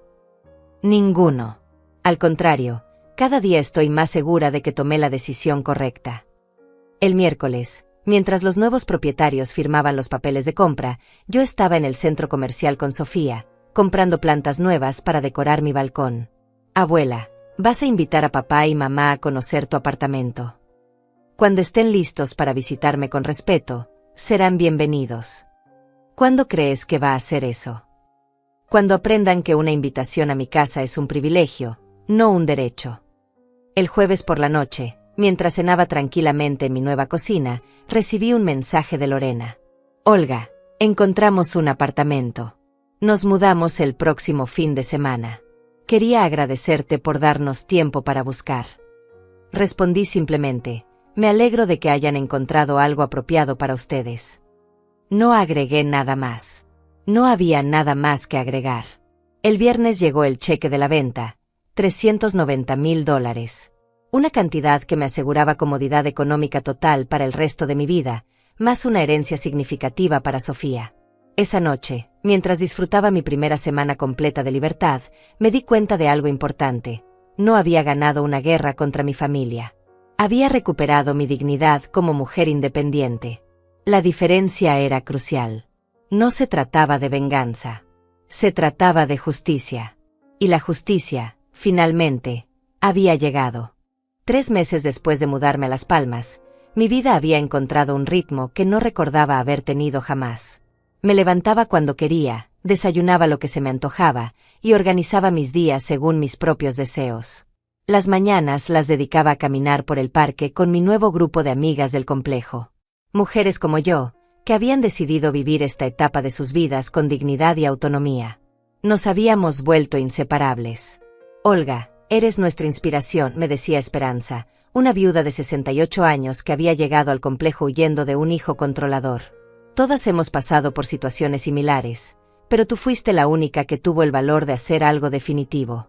Ninguno. Al contrario, cada día estoy más segura de que tomé la decisión correcta. El miércoles, mientras los nuevos propietarios firmaban los papeles de compra, yo estaba en el centro comercial con Sofía, comprando plantas nuevas para decorar mi balcón. Abuela, vas a invitar a papá y mamá a conocer tu apartamento. Cuando estén listos para visitarme con respeto, serán bienvenidos. ¿Cuándo crees que va a hacer eso? Cuando aprendan que una invitación a mi casa es un privilegio, no un derecho. El jueves por la noche, mientras cenaba tranquilamente en mi nueva cocina, recibí un mensaje de Lorena. Olga, encontramos un apartamento. Nos mudamos el próximo fin de semana. Quería agradecerte por darnos tiempo para buscar. Respondí simplemente, me alegro de que hayan encontrado algo apropiado para ustedes. No agregué nada más. No había nada más que agregar. El viernes llegó el cheque de la venta, $390,000. Una cantidad que me aseguraba comodidad económica total para el resto de mi vida, más una herencia significativa para Sofía. Esa noche, mientras disfrutaba mi primera semana completa de libertad, me di cuenta de algo importante. No había ganado una guerra contra mi familia. Había recuperado mi dignidad como mujer independiente. La diferencia era crucial. No se trataba de venganza. Se trataba de justicia. Y la justicia, finalmente, había llegado. 3 meses después de mudarme a Las Palmas, mi vida había encontrado un ritmo que no recordaba haber tenido jamás. Me levantaba cuando quería, desayunaba lo que se me antojaba, y organizaba mis días según mis propios deseos. Las mañanas las dedicaba a caminar por el parque con mi nuevo grupo de amigas del complejo. Mujeres como yo, que habían decidido vivir esta etapa de sus vidas con dignidad y autonomía. Nos habíamos vuelto inseparables. Olga, eres nuestra inspiración, me decía Esperanza, una viuda de 68 años que había llegado al complejo huyendo de un hijo controlador. Todas hemos pasado por situaciones similares, pero tú fuiste la única que tuvo el valor de hacer algo definitivo.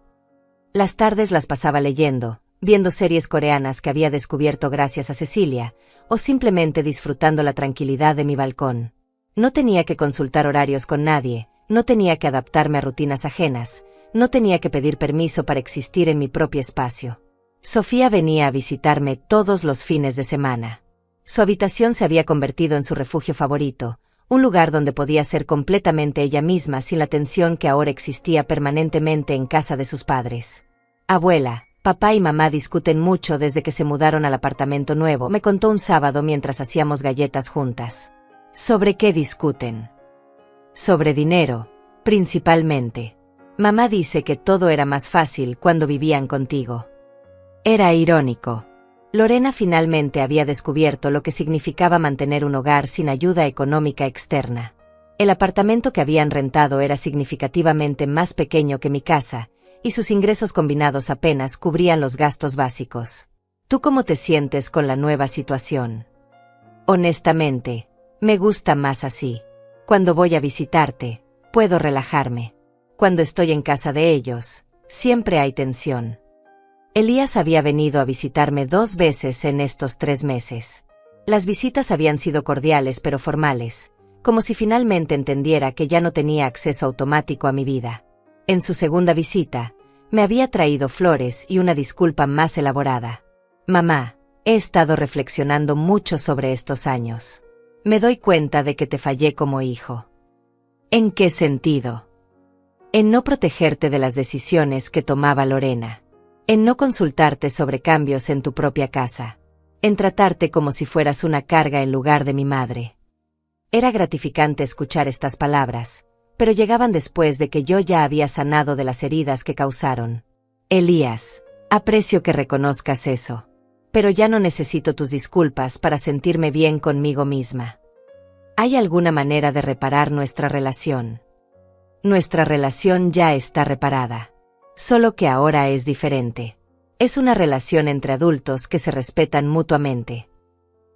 Las tardes las pasaba leyendo, viendo series coreanas que había descubierto gracias a Cecilia, o simplemente disfrutando la tranquilidad de mi balcón. No tenía que consultar horarios con nadie, no tenía que adaptarme a rutinas ajenas, no tenía que pedir permiso para existir en mi propio espacio. Sofía venía a visitarme todos los fines de semana. Su habitación se había convertido en su refugio favorito, un lugar donde podía ser completamente ella misma sin la tensión que ahora existía permanentemente en casa de sus padres. Abuela, papá y mamá discuten mucho desde que se mudaron al apartamento nuevo, me contó un sábado mientras hacíamos galletas juntas. ¿Sobre qué discuten? Sobre dinero, principalmente. Mamá dice que todo era más fácil cuando vivían contigo. Era irónico, Lorena finalmente había descubierto lo que significaba mantener un hogar sin ayuda económica externa. El apartamento que habían rentado era significativamente más pequeño que mi casa, y sus ingresos combinados apenas cubrían los gastos básicos. ¿Tú cómo te sientes con la nueva situación? Honestamente, me gusta más así. Cuando voy a visitarte, puedo relajarme. Cuando estoy en casa de ellos, siempre hay tensión. Elías había venido a visitarme 2 veces en estos 3 meses. Las visitas habían sido cordiales pero formales, como si finalmente entendiera que ya no tenía acceso automático a mi vida. En su segunda visita, me había traído flores y una disculpa más elaborada. Mamá, he estado reflexionando mucho sobre estos años. Me doy cuenta de que te fallé como hijo. ¿En qué sentido? En no protegerte de las decisiones que tomaba Lorena. En no consultarte sobre cambios en tu propia casa. En tratarte como si fueras una carga en lugar de mi madre. Era gratificante escuchar estas palabras, pero llegaban después de que yo ya había sanado de las heridas que causaron. Elías, aprecio que reconozcas eso. Pero ya no necesito tus disculpas para sentirme bien conmigo misma. ¿Hay alguna manera de reparar nuestra relación? Nuestra relación ya está reparada. Solo que ahora es diferente. Es una relación entre adultos que se respetan mutuamente.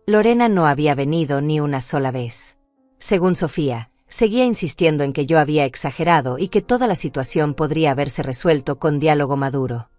Lorena no había venido ni una sola vez. Según Sofía, seguía insistiendo en que yo había exagerado y que toda la situación podría haberse resuelto con diálogo maduro.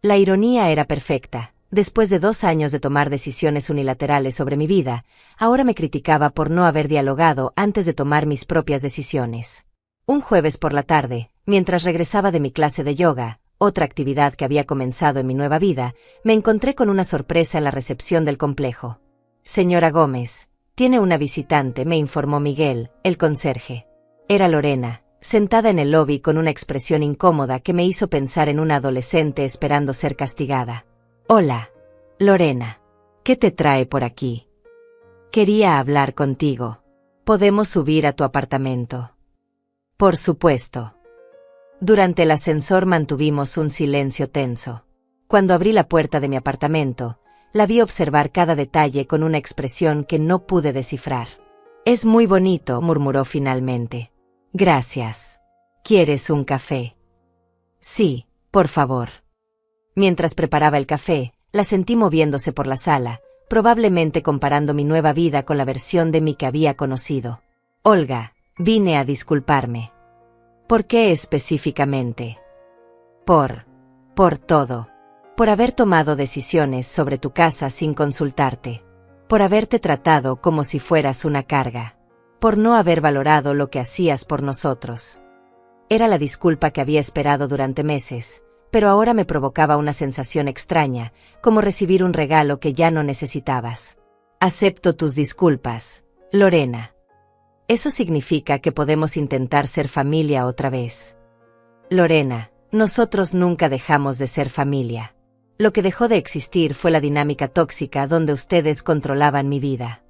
La ironía era perfecta. Después de 2 años de tomar decisiones unilaterales sobre mi vida, ahora me criticaba por no haber dialogado antes de tomar mis propias decisiones. Un jueves por la tarde, mientras regresaba de mi clase de yoga, otra actividad que había comenzado en mi nueva vida, me encontré con una sorpresa en la recepción del complejo. Señora Gómez, tiene una visitante, me informó Miguel, el conserje. Era Lorena, sentada en el lobby con una expresión incómoda que me hizo pensar en una adolescente esperando ser castigada. Hola, Lorena. ¿Qué te trae por aquí? Quería hablar contigo. ¿Podemos subir a tu apartamento? Por supuesto. Durante el ascensor mantuvimos un silencio tenso. Cuando abrí la puerta de mi apartamento, la vi observar cada detalle con una expresión que no pude descifrar. Es muy bonito, murmuró finalmente. Gracias. ¿Quieres un café? Sí, por favor. Mientras preparaba el café, la sentí moviéndose por la sala, probablemente comparando mi nueva vida con la versión de mí que había conocido. Olga, vine a disculparme. ¿Por qué específicamente? Por todo. Por haber tomado decisiones sobre tu casa sin consultarte. Por haberte tratado como si fueras una carga. Por no haber valorado lo que hacías por nosotros. Era la disculpa que había esperado durante meses, pero ahora me provocaba una sensación extraña, como recibir un regalo que ya no necesitabas. Acepto tus disculpas, Lorena. Eso significa que podemos intentar ser familia otra vez. Lorena, nosotros nunca dejamos de ser familia. Lo que dejó de existir fue la dinámica tóxica donde ustedes controlaban mi vida.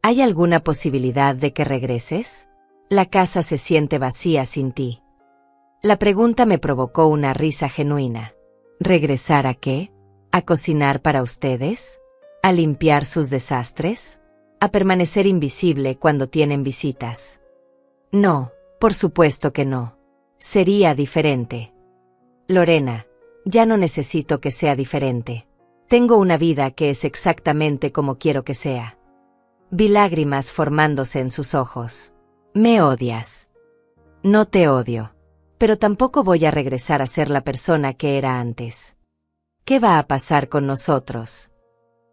¿Hay alguna posibilidad de que regreses? La casa se siente vacía sin ti. La pregunta me provocó una risa genuina. ¿Regresar a qué? ¿A cocinar para ustedes? ¿A limpiar sus desastres? ¿A permanecer invisible cuando tienen visitas? No, por supuesto que no. Sería diferente. Lorena, ya no necesito que sea diferente. Tengo una vida que es exactamente como quiero que sea. Vi lágrimas formándose en sus ojos. Me odias. No te odio. Pero tampoco voy a regresar a ser la persona que era antes. ¿Qué va a pasar con nosotros?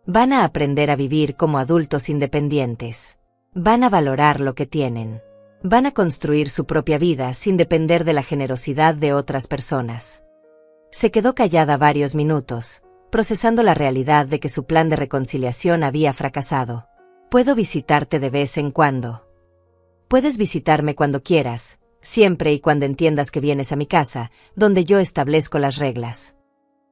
Van a aprender a vivir como adultos independientes. Van a valorar lo que tienen. Van a construir su propia vida sin depender de la generosidad de otras personas. Se quedó callada varios minutos, procesando la realidad de que su plan de reconciliación había fracasado. ¿Puedo visitarte de vez en cuando? Puedes visitarme cuando quieras. Siempre y cuando entiendas que vienes a mi casa, donde yo establezco las reglas.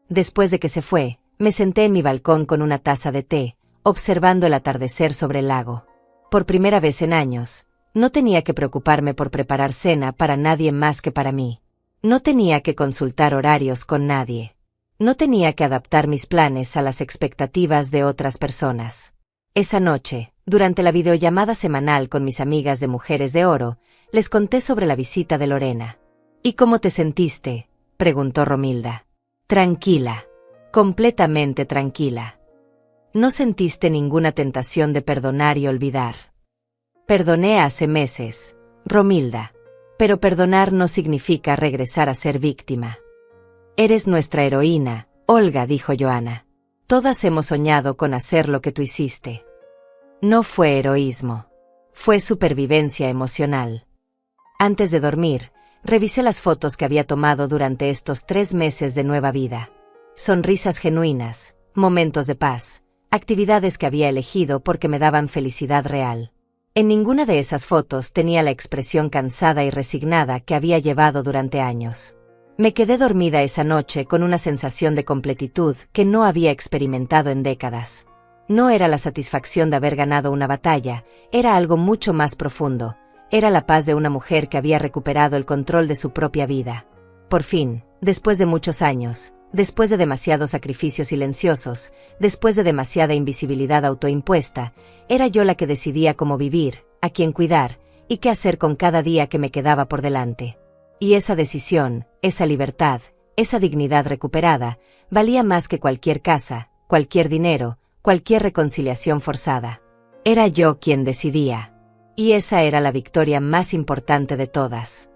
Después de que se fue, me senté en mi balcón con una taza de té, observando el atardecer sobre el lago. Por primera vez en años, no tenía que preocuparme por preparar cena para nadie más que para mí. No tenía que consultar horarios con nadie. No tenía que adaptar mis planes a las expectativas de otras personas. Esa noche, durante la videollamada semanal con mis amigas de Mujeres de Oro, les conté sobre la visita de Lorena. ¿Y cómo te sentiste?, preguntó Romilda. Tranquila. Completamente tranquila. ¿No sentiste ninguna tentación de perdonar y olvidar? Perdoné hace meses, Romilda. Pero perdonar no significa regresar a ser víctima. Eres nuestra heroína, Olga, dijo Joana. Todas hemos soñado con hacer lo que tú hiciste. No fue heroísmo. Fue supervivencia emocional. Antes de dormir, revisé las fotos que había tomado durante estos 3 meses de nueva vida. Sonrisas genuinas, momentos de paz, actividades que había elegido porque me daban felicidad real. En ninguna de esas fotos tenía la expresión cansada y resignada que había llevado durante años. Me quedé dormida esa noche con una sensación de completitud que no había experimentado en décadas. No era la satisfacción de haber ganado una batalla, era algo mucho más profundo. Era la paz de una mujer que había recuperado el control de su propia vida. Por fin, después de muchos años, después de demasiados sacrificios silenciosos, después de demasiada invisibilidad autoimpuesta, era yo la que decidía cómo vivir, a quién cuidar, y qué hacer con cada día que me quedaba por delante. Y esa decisión, esa libertad, esa dignidad recuperada, valía más que cualquier casa, cualquier dinero, cualquier reconciliación forzada. Era yo quien decidía. Y esa era la victoria más importante de todas.